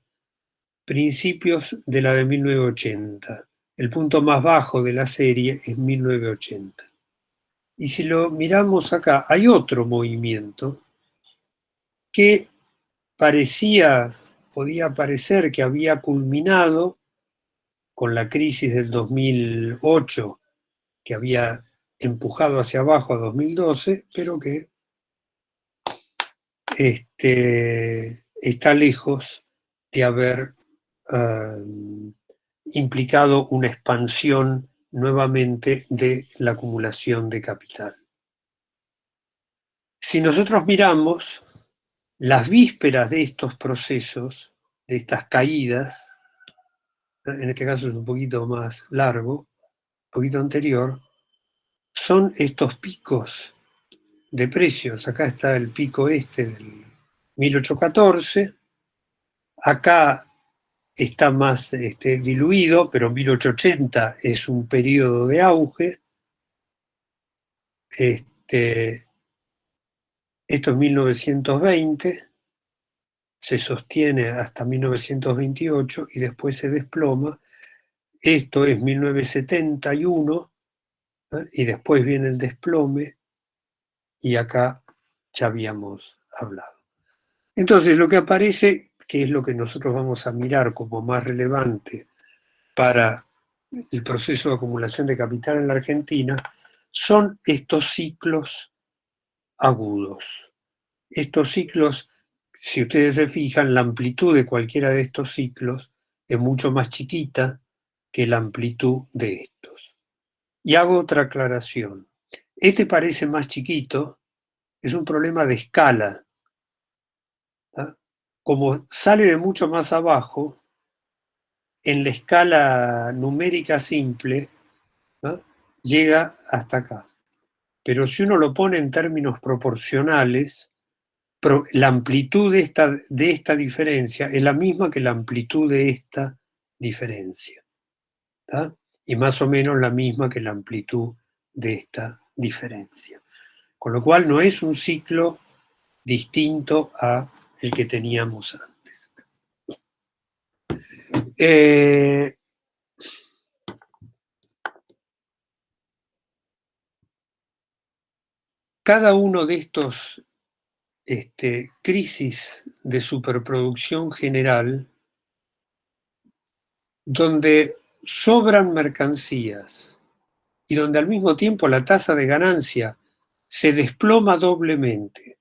principios de la de 1980. El punto más bajo de la serie es 1980. Y si lo miramos acá, hay otro movimiento que podía parecer que había culminado con la crisis del 2008, que había empujado hacia abajo a 2012, pero que está lejos de haber implicado una expansión nuevamente de la acumulación de capital. Si nosotros miramos las vísperas de estos procesos, de estas caídas, en este caso es un poquito más largo, un poquito anterior, son estos picos de precios. Acá está el pico del 1814, acá está más diluido, pero 1880 es un periodo de auge. Esto es 1920, se sostiene hasta 1928 y después se desploma. Esto es 1971, y después viene el desplome, y acá ya habíamos hablado. Entonces, lo que aparece, que es lo que nosotros vamos a mirar como más relevante para el proceso de acumulación de capital en la Argentina, son estos ciclos agudos. Estos ciclos, si ustedes se fijan, la amplitud de cualquiera de estos ciclos es mucho más chiquita que la amplitud de estos. Y hago otra aclaración. Este parece más chiquito, es un problema de escala. Como sale de mucho más abajo, en la escala numérica simple, llega hasta acá. Pero si uno lo pone en términos proporcionales, la amplitud de esta diferencia es la misma que la amplitud de esta diferencia. ¿Tá? Y más o menos la misma que la amplitud de esta diferencia. Con lo cual no es un ciclo distinto a el que teníamos antes. Cada uno de estos crisis de superproducción general, donde sobran mercancías y donde al mismo tiempo la tasa de ganancia se desploma doblemente.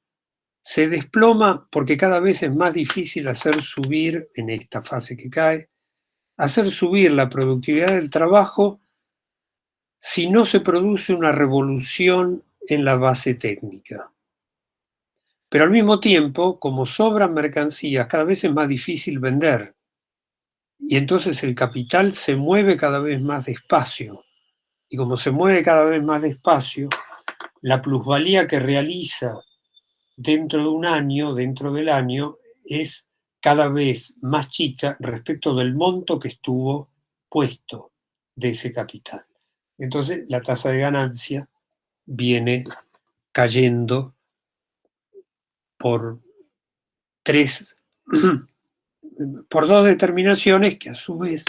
Se desploma porque cada vez es más difícil hacer subir, en esta fase que cae, hacer subir la productividad del trabajo si no se produce una revolución en la base técnica. Pero al mismo tiempo, como sobran mercancías, cada vez es más difícil vender. Y entonces el capital se mueve cada vez más despacio. Y como se mueve cada vez más despacio, la plusvalía que realiza dentro de un año, dentro del año, es cada vez más chica respecto del monto que estuvo puesto de ese capital. Entonces la tasa de ganancia viene cayendo por dos determinaciones que a su vez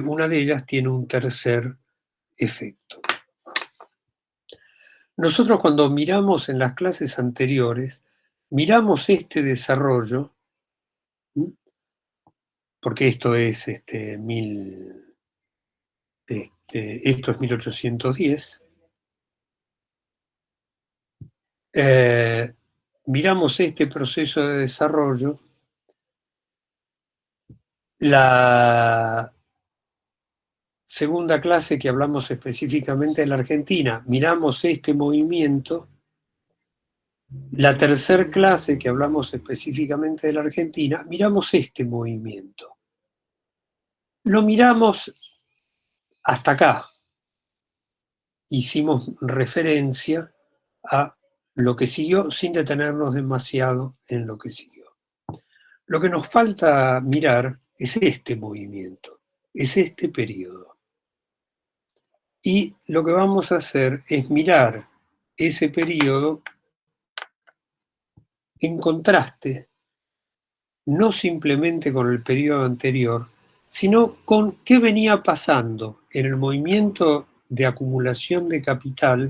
una de ellas tiene un tercer efecto. Nosotros cuando miramos en las clases anteriores, miramos este desarrollo, porque esto es esto es 1810. Miramos este proceso de desarrollo. La segunda clase que hablamos específicamente de la Argentina, miramos este movimiento. La tercera clase que hablamos específicamente de la Argentina, miramos este movimiento. Lo miramos hasta acá. Hicimos referencia a lo que siguió sin detenernos demasiado en lo que siguió. Lo que nos falta mirar es este movimiento, es este periodo. Y lo que vamos a hacer es mirar ese periodo en contraste, no simplemente con el periodo anterior, sino con qué venía pasando en el movimiento de acumulación de capital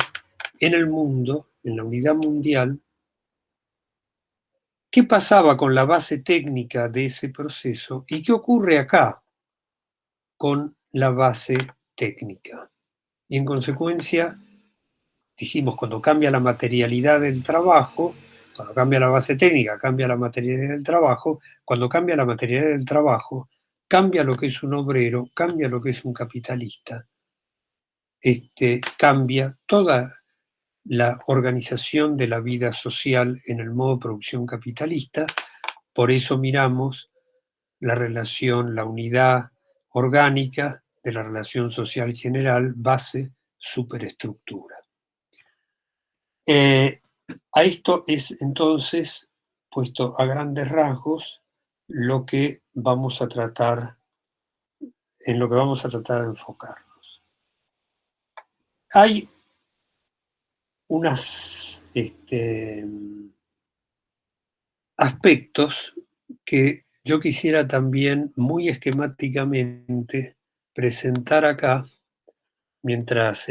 en el mundo, en la unidad mundial. ¿Qué pasaba con la base técnica de ese proceso y qué ocurre acá con la base técnica? Y en consecuencia, dijimos, cuando cambia la materialidad del trabajo, cuando cambia la base técnica, cambia la materialidad del trabajo, cuando cambia la materialidad del trabajo, cambia lo que es un obrero, cambia lo que es un capitalista, cambia toda la organización de la vida social en el modo de producción capitalista. Por eso miramos la relación, la unidad orgánica de la relación social general, base, superestructura. A esto es entonces, puesto a grandes rasgos, lo que vamos a tratar, en lo que vamos a tratar de enfocarnos. Hay unos aspectos que yo quisiera también muy esquemáticamente presentar acá, mientras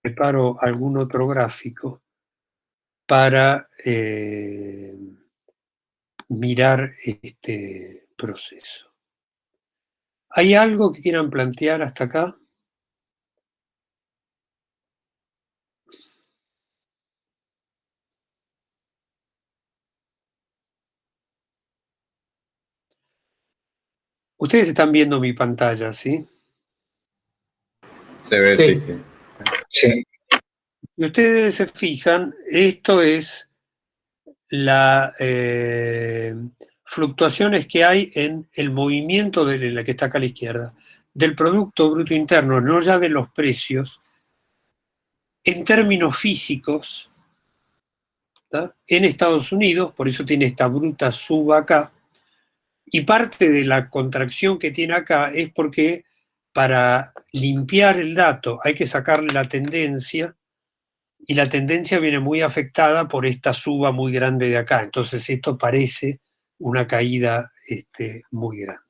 preparo algún otro gráfico para mirar este proceso. ¿Hay algo que quieran plantear hasta acá? Ustedes están viendo mi pantalla, ¿sí? Se ve, sí, sí. Sí. Si ustedes se fijan, esto es las fluctuaciones que hay en el movimiento de la que está acá a la izquierda, del Producto Bruto Interno, no ya de los precios, en términos físicos, ¿tá? En Estados Unidos, por eso tiene esta bruta suba acá, y parte de la contracción que tiene acá es porque para limpiar el dato hay que sacarle la tendencia, y la tendencia viene muy afectada por esta suba muy grande de acá. Entonces esto parece una caída muy grande.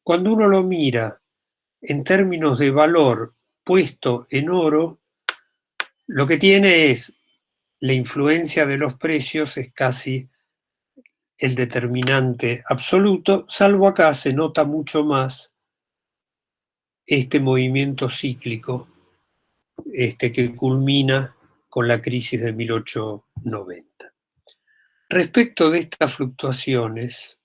Cuando uno lo mira en términos de valor puesto en oro, lo que tiene es la influencia de los precios, es casi el determinante absoluto, salvo acá se nota mucho más este movimiento cíclico que culmina con la crisis de 1890. Respecto de estas fluctuaciones,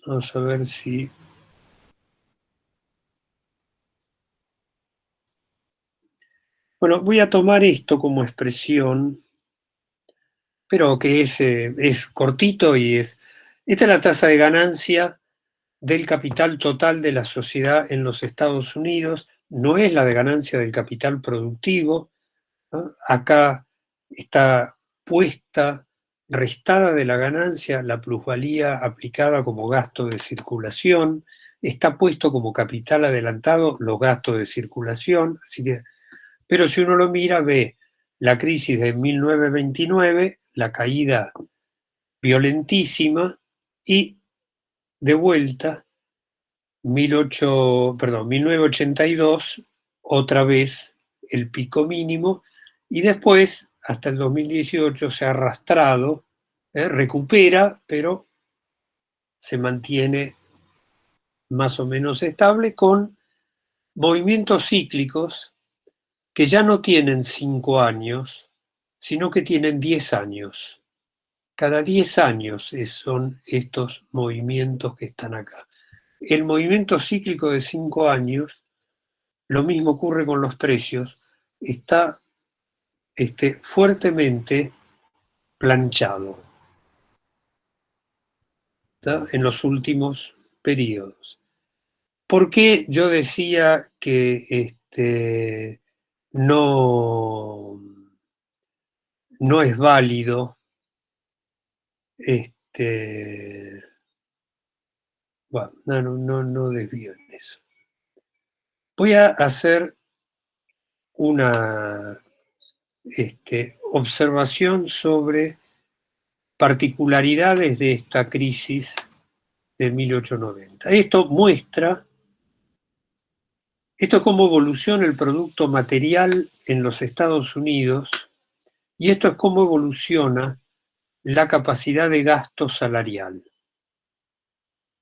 vamos a ver si... Bueno, voy a tomar esto como expresión, pero que es cortito y es... Esta es la tasa de ganancia del capital total de la sociedad en los Estados Unidos, no es la de ganancia del capital productivo, ¿no? Acá está puesta, restada de la ganancia, la plusvalía aplicada como gasto de circulación, está puesto como capital adelantado los gastos de circulación, así que, pero si uno lo mira ve la crisis de 1929, la caída violentísima, y de vuelta, 1982, otra vez el pico mínimo, y después, hasta el 2018, se ha arrastrado, recupera, pero se mantiene más o menos estable con movimientos cíclicos que ya no tienen 5 años, sino que tienen 10 años. Cada 10 años son estos movimientos que están acá. El movimiento cíclico de 5 años, lo mismo ocurre con los precios, está fuertemente planchado, ¿tá? En los últimos periodos. ¿Por qué yo decía que no es válido bueno, no desvío en eso. Voy a hacer una observación sobre particularidades de esta crisis de 1890. Esto es cómo evoluciona el producto material en los Estados Unidos y esto es cómo evoluciona la capacidad de gasto salarial.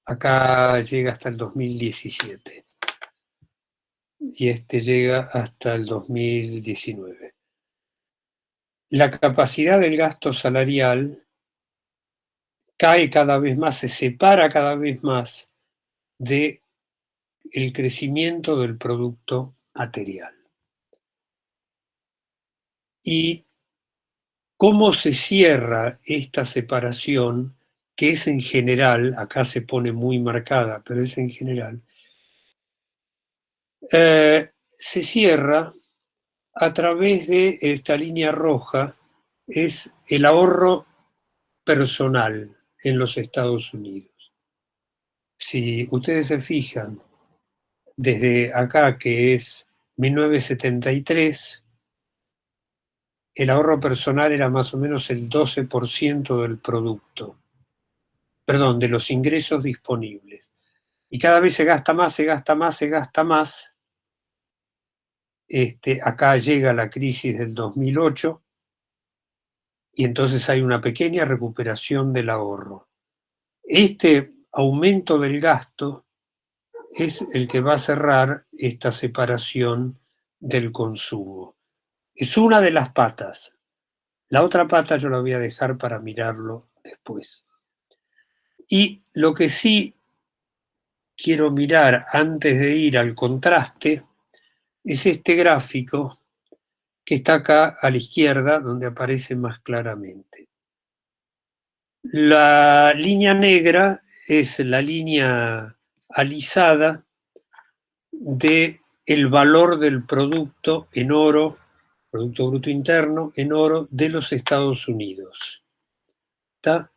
Acá llega hasta el 2017 y llega hasta el 2019. La capacidad del gasto salarial cae cada vez más, se separa cada vez más de el crecimiento del producto material. Y cómo se cierra esta separación, que es en general, acá se pone muy marcada, pero es en general, se cierra a través de esta línea roja, es el ahorro personal en los Estados Unidos. Si ustedes se fijan, desde acá, que es 1973, el ahorro personal era más o menos el 12% del producto, perdón, de los ingresos disponibles. Y cada vez se gasta más, se gasta más, se gasta más. Acá llega la crisis del 2008 y entonces hay una pequeña recuperación del ahorro. Este aumento del gasto es el que va a cerrar esta separación del consumo. Es una de las patas. La otra pata yo la voy a dejar para mirarlo después. Y lo que sí quiero mirar antes de ir al contraste es este gráfico que está acá a la izquierda, donde aparece más claramente. La línea negra es la línea alisada de el valor del producto en oro, Producto Bruto Interno en oro de los Estados Unidos. ¿Está?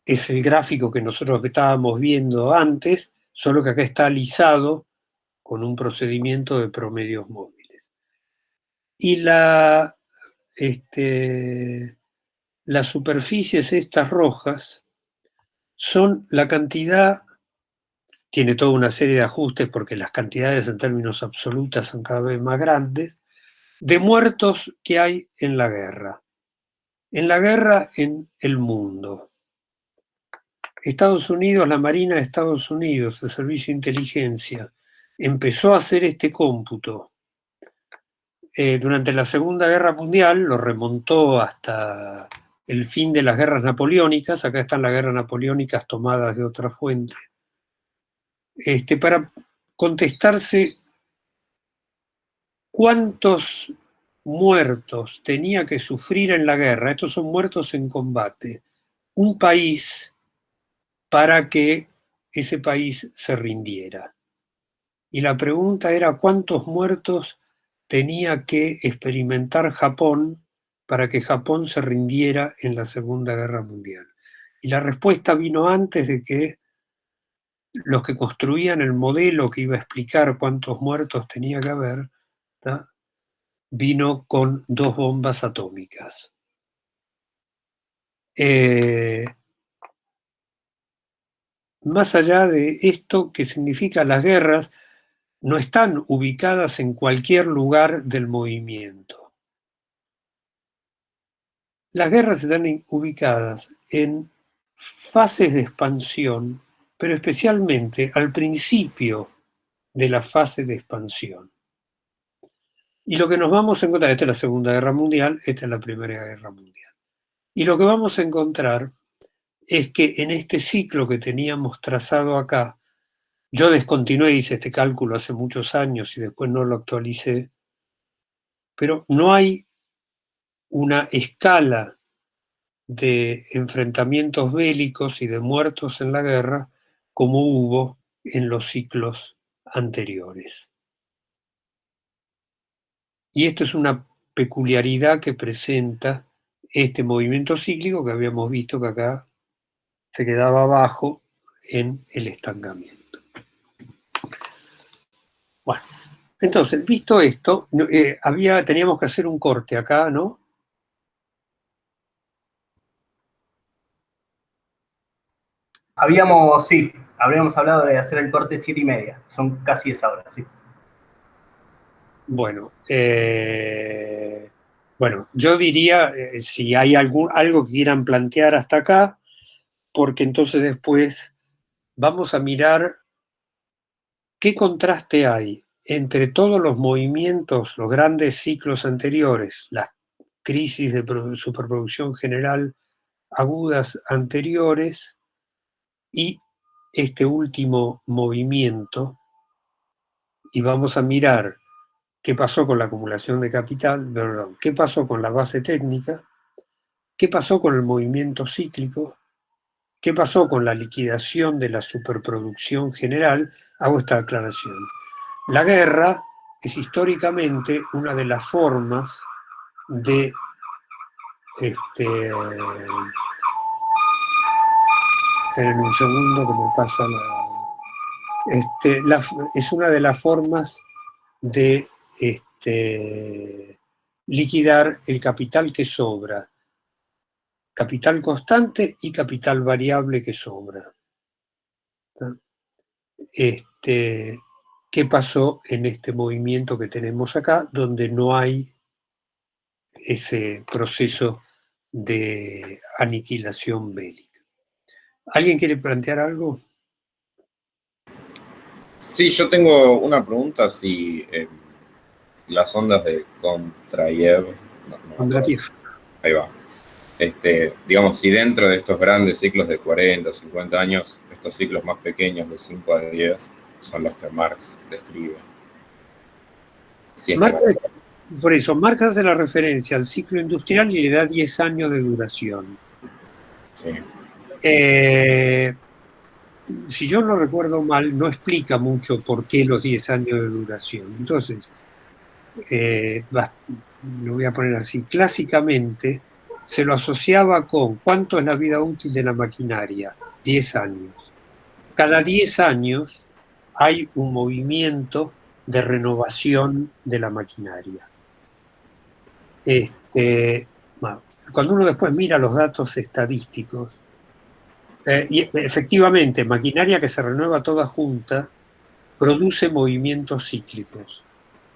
Es el gráfico que nosotros estábamos viendo antes, solo que acá está alisado con un procedimiento de promedios móviles. Y las superficies estas rojas son la cantidad, tiene toda una serie de ajustes porque las cantidades en términos absolutos son cada vez más grandes, de muertos que hay en la guerra. En la guerra en el mundo. Estados Unidos, la Marina de Estados Unidos, el Servicio de Inteligencia, empezó a hacer este cómputo durante la Segunda Guerra Mundial, lo remontó hasta el fin de las guerras napoleónicas, acá están las guerras napoleónicas tomadas de otra fuente, para contestarse cuántos muertos tenía que sufrir en la guerra, estos son muertos en combate, un país para que ese país se rindiera. Y la pregunta era cuántos muertos tenía que experimentar Japón para que Japón se rindiera en la Segunda Guerra Mundial. Y la respuesta vino antes de que los que construían el modelo que iba a explicar cuántos muertos tenía que haber, ¿tá? Vino con 2 bombas atómicas. más allá de esto que significa las guerras, no están ubicadas en cualquier lugar del movimiento. Las guerras están ubicadas en fases de expansión, pero especialmente al principio de la fase de expansión. Y lo que nos vamos a encontrar, esta es la Segunda Guerra Mundial, esta es la Primera Guerra Mundial. Y lo que vamos a encontrar es que en este ciclo que teníamos trazado acá, yo descontinué, hice este cálculo hace muchos años y después no lo actualicé, pero no hay una escala de enfrentamientos bélicos y de muertos en la guerra como hubo en los ciclos anteriores. Y esta es una peculiaridad que presenta este movimiento cíclico que habíamos visto que acá se quedaba abajo en el estancamiento. Bueno, entonces, visto esto, teníamos que hacer un corte acá, ¿no? Sí, habríamos hablado de hacer el corte 7:30, son casi esa hora, sí. Bueno, yo diría, si hay algo que quieran plantear hasta acá, porque entonces después vamos a mirar qué contraste hay entre todos los movimientos, los grandes ciclos anteriores, las crisis de superproducción general agudas anteriores y este último movimiento, y vamos a mirar qué pasó con la acumulación de capital, perdón, qué pasó con la base técnica, qué pasó con el movimiento cíclico, qué pasó con la liquidación de la superproducción general. Hago esta aclaración. La guerra es históricamente una de las formas de esperen un segundo que me pasa es una de las formas de liquidar el capital que sobra, capital constante y capital variable que sobra. ¿Qué pasó en este movimiento que tenemos acá, donde no hay ese proceso de aniquilación bélica? ¿Alguien quiere plantear algo? Sí, yo tengo una pregunta, si las ondas de Kondratiev, ahí va, digamos, si dentro de estos grandes ciclos de 40 o 50 años, estos ciclos más pequeños de 5 a 10 son los que Marx describe. Sí, por eso, Marx hace la referencia al ciclo industrial y le da 10 años de duración. Sí. Si yo no recuerdo mal, no explica mucho por qué los 10 años de duración. Entonces, lo voy a poner así, clásicamente se lo asociaba con ¿cuánto es la vida útil de la maquinaria? 10 años. Cada 10 años hay un movimiento de renovación de la maquinaria. Cuando uno después mira los datos estadísticos, y efectivamente, maquinaria que se renueva toda junta produce movimientos cíclicos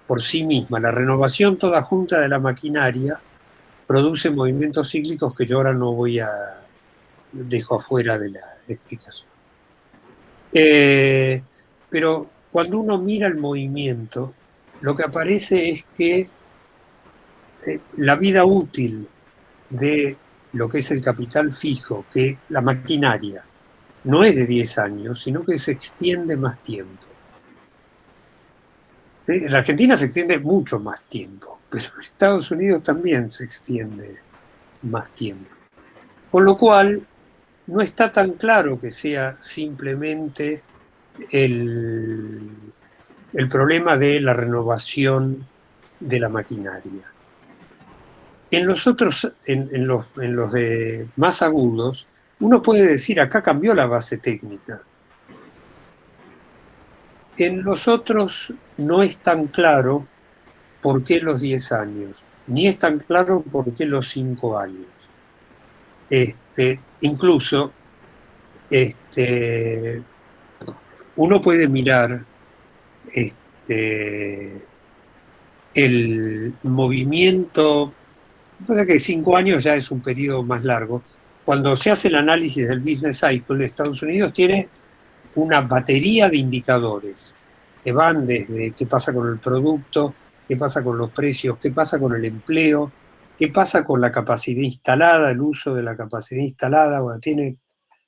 por sí misma. La renovación toda junta de la maquinaria produce movimientos cíclicos que yo ahora no dejo afuera de la explicación. Pero cuando uno mira el movimiento, lo que aparece es que la vida útil de lo que es el capital fijo, que la maquinaria, no es de 10 años, sino que se extiende más tiempo. En la Argentina se extiende mucho más tiempo, pero en Estados Unidos también se extiende más tiempo. Con lo cual, no está tan claro que sea simplemente el problema de la renovación de la maquinaria. En los otros, en los de más agudos, uno puede decir, acá cambió la base técnica. En los otros no es tan claro por qué los 10 años, ni es tan claro por qué los 5 años. Incluso uno puede mirar el movimiento, pasa que 5 años ya es un periodo más largo. Cuando se hace el análisis del business cycle, Estados Unidos tiene una batería de indicadores que van desde qué pasa con el producto, qué pasa con los precios, qué pasa con el empleo, qué pasa con la capacidad instalada, el uso de la capacidad instalada. Bueno,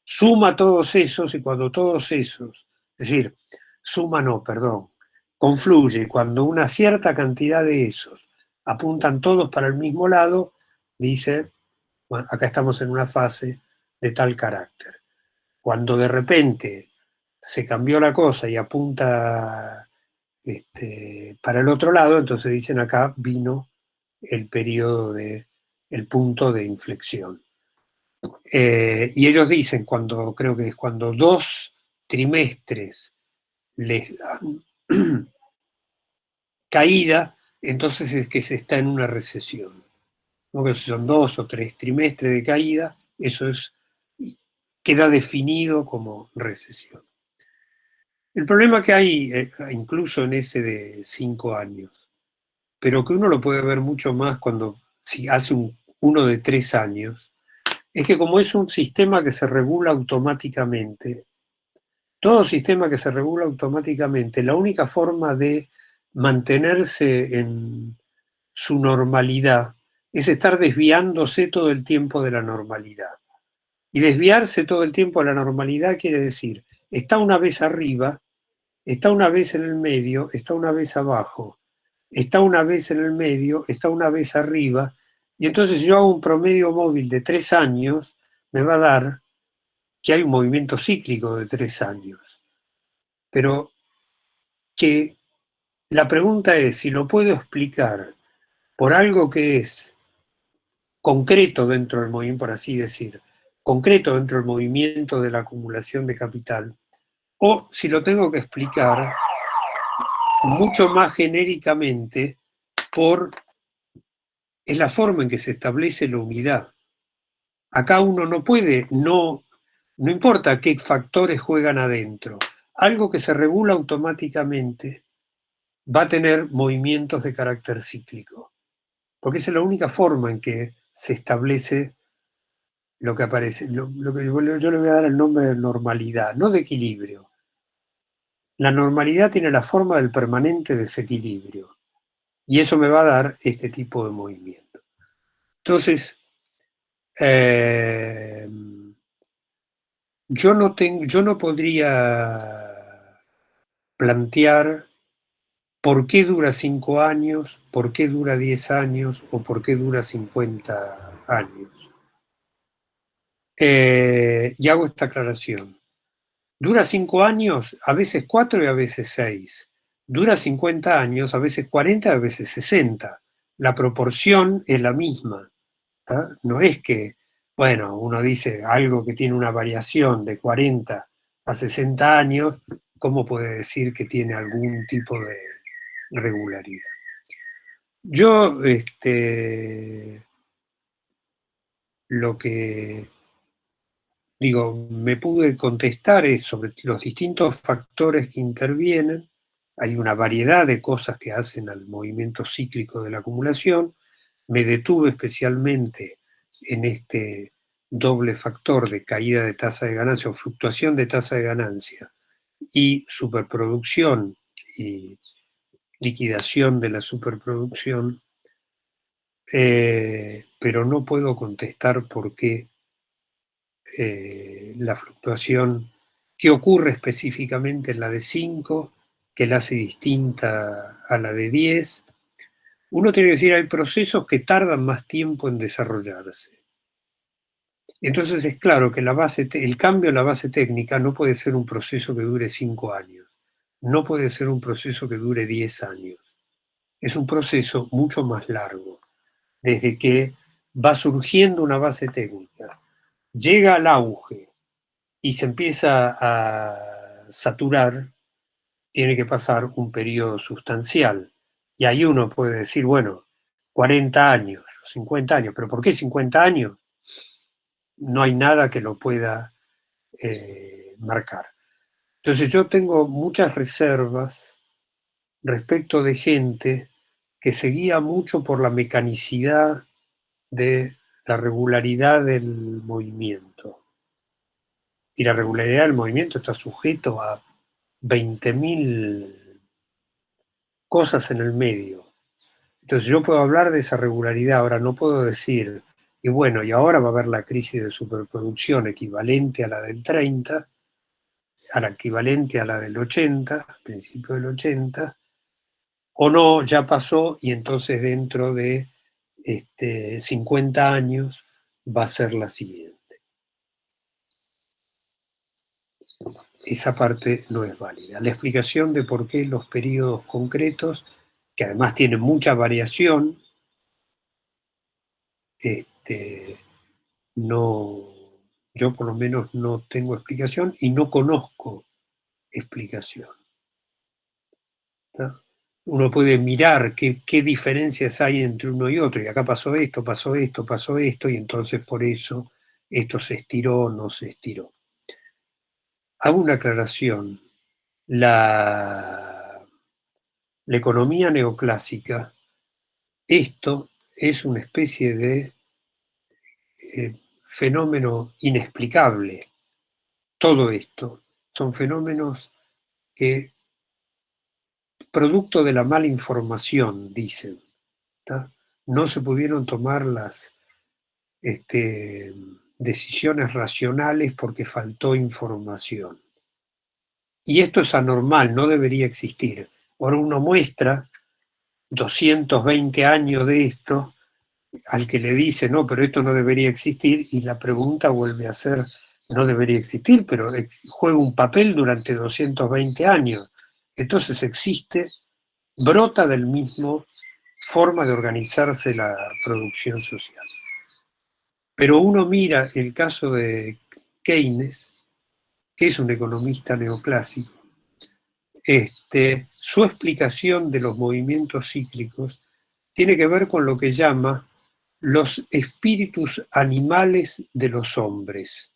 suma todos esos, y cuando todos esos, es decir, suma no, perdón, confluye, cuando una cierta cantidad de esos apuntan todos para el mismo lado, dice, bueno, acá estamos en una fase de tal carácter. Cuando de repente se cambió la cosa y apunta para el otro lado, entonces dicen acá vino el periodo el punto de inflexión. Y ellos dicen, creo que es cuando 2 trimestres les dan caída, entonces es que se está en una recesión. ¿No? Que son 2 o 3 trimestres de caída, eso queda definido como recesión. El problema que hay, incluso en ese de 5 años, pero que uno lo puede ver mucho más si hace uno de 3 años, es que como es un sistema que se regula automáticamente, todo sistema que se regula automáticamente, la única forma de mantenerse en su normalidad es estar desviándose todo el tiempo de la normalidad. Y desviarse todo el tiempo de la normalidad quiere decir, está una vez arriba, está una vez en el medio, está una vez abajo, está una vez en el medio, está una vez arriba, y entonces yo hago un promedio móvil de 3 años, me va a dar que hay un movimiento cíclico de 3 años. Pero que la pregunta es si lo puedo explicar por algo que es concreto dentro del movimiento, por así decir, concreto dentro del movimiento de la acumulación de capital, o si lo tengo que explicar mucho más genéricamente es la forma en que se establece la unidad. Acá uno no puede, no importa qué factores juegan adentro, algo que se regula automáticamente va a tener movimientos de carácter cíclico, porque esa es la única forma en que se establece lo que aparece, lo que yo le voy a dar el nombre de normalidad, no de equilibrio. La normalidad tiene la forma del permanente desequilibrio, y eso me va a dar este tipo de movimiento. Entonces, yo no podría plantear por qué dura 5 años, por qué dura 10 años o por qué dura 50 años. Y hago esta aclaración. Dura 5 años, a veces 4 y a veces 6. Dura 50 años, a veces 40 y a veces 60. La proporción es la misma. ¿Tá? No es que, bueno, uno dice algo que tiene una variación de 40 a 60 años, ¿cómo puede decir que tiene algún tipo de regularidad? Yo, lo que digo, me pude contestar es sobre los distintos factores que intervienen. Hay una variedad de cosas que hacen al movimiento cíclico de la acumulación. Me detuve especialmente en este doble factor de caída de tasa de ganancia o fluctuación de tasa de ganancia y superproducción y liquidación de la superproducción, pero no puedo contestar por qué la fluctuación, qué ocurre específicamente en la de 5, que la hace distinta a la de 10. Uno tiene que decir, hay procesos que tardan más tiempo en desarrollarse. Entonces es claro que el cambio en la base técnica no puede ser un proceso que dure 5 años, no puede ser un proceso que dure 10 años. Es un proceso mucho más largo, desde que va surgiendo una base técnica, llega al auge y se empieza a saturar, tiene que pasar un periodo sustancial. Y ahí uno puede decir, bueno, 40 años, 50 años, pero ¿por qué 50 años? No hay nada que lo pueda marcar. Entonces yo tengo muchas reservas respecto de gente que seguía mucho por la mecanicidad de la regularidad del movimiento. Y la regularidad del movimiento está sujeto a 20.000 cosas en el medio. Entonces yo puedo hablar de esa regularidad, ahora no puedo decir, y bueno, y ahora va a haber la crisis de superproducción equivalente a la del 30, a la equivalente a la del 80, principio del 80, o no, ya pasó y entonces dentro de 50 años va a ser la siguiente. Esa parte no es válida. La explicación de por qué los periodos concretos, que además tienen mucha variación, no, yo por lo menos no tengo explicación y no conozco explicación. ¿Tá? Uno puede mirar qué diferencias hay entre uno y otro, y acá pasó esto, pasó esto, pasó esto, y entonces por eso esto se estiró o no se estiró. Hago una aclaración. La economía neoclásica, esto es una especie de fenómeno inexplicable. Todo esto son fenómenos que, producto de la mala información, dicen, ¿tá? No se pudieron tomar las decisiones racionales porque faltó información. Y esto es anormal, no debería existir. Ahora uno muestra 220 años de esto al que le dice, no, pero esto no debería existir, y la pregunta vuelve a ser, no debería existir, pero juega un papel durante 220 años. Entonces existe, brota del mismo forma de organizarse la producción social. Pero uno mira el caso de Keynes, que es un economista neoclásico, su explicación de los movimientos cíclicos tiene que ver con lo que llama los espíritus animales de los hombres.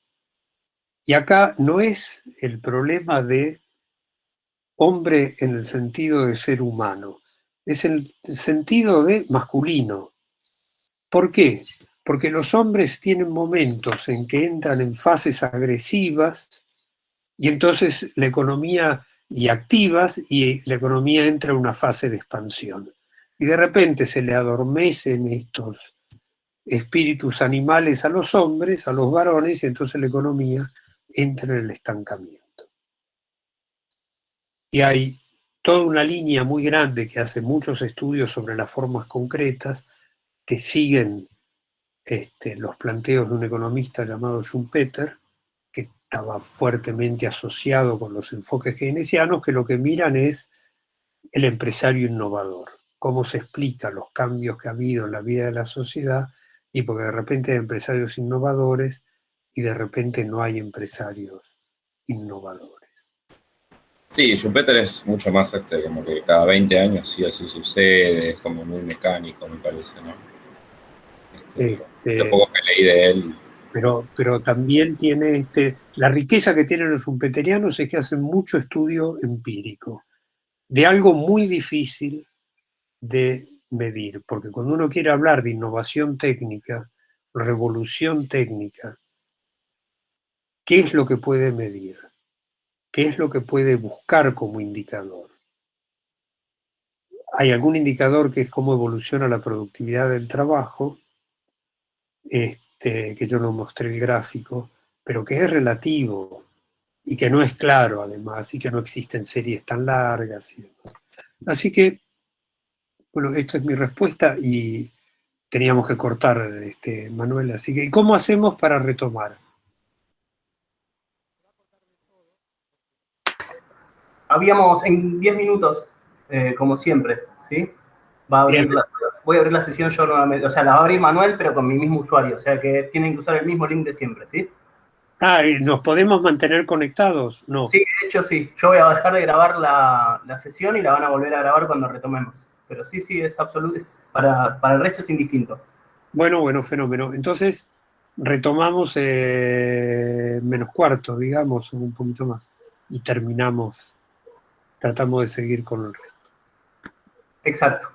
Y acá no es el problema de hombre en el sentido de ser humano, es el sentido de masculino. ¿Por qué? Porque los hombres tienen momentos en que entran en fases agresivas y entonces la economía, y activas, y la economía entra en una fase de expansión. Y de repente se le adormecen estos espíritus animales a los hombres, a los varones, y entonces la economía entra en el estancamiento. Y hay toda una línea muy grande que hace muchos estudios sobre las formas concretas que siguen los planteos de un economista llamado Schumpeter, que estaba fuertemente asociado con los enfoques keynesianos, que lo que miran es el empresario innovador, cómo se explican los cambios que ha habido en la vida de la sociedad, y porque de repente hay empresarios innovadores y de repente no hay empresarios innovadores. Sí, Schumpeter es mucho más como que cada 20 años sí así sucede, es como muy mecánico, me parece, ¿no? Lo poco que leí de él. Pero también tiene la riqueza que tienen los schumpeterianos es que hacen mucho estudio empírico de algo muy difícil de medir, porque cuando uno quiere hablar de innovación técnica, revolución técnica, ¿qué es lo que puede medir? ¿Qué es lo que puede buscar como indicador? Hay algún indicador que es cómo evoluciona la productividad del trabajo, que yo no mostré el gráfico, pero que es relativo y que no es claro además, y que no existen series tan largas. Así que, bueno, esta es mi respuesta y teníamos que cortar, Manuel. Así que, ¿cómo hacemos para retomar? Habíamos en 10 minutos, como siempre, ¿sí? Voy a abrir la sesión yo nuevamente, o sea, la va a abrir Manuel, pero con mi mismo usuario, o sea que tienen que usar el mismo link de siempre, ¿sí? ¿Nos podemos mantener conectados? No. Sí, de hecho sí. Yo voy a dejar de grabar la sesión y la van a volver a grabar cuando retomemos. Pero sí, es absoluto, para el resto es indistinto. Bueno, fenómeno. Entonces, retomamos menos cuarto, digamos, un poquito más, y tratamos de seguir con el resto. Exacto.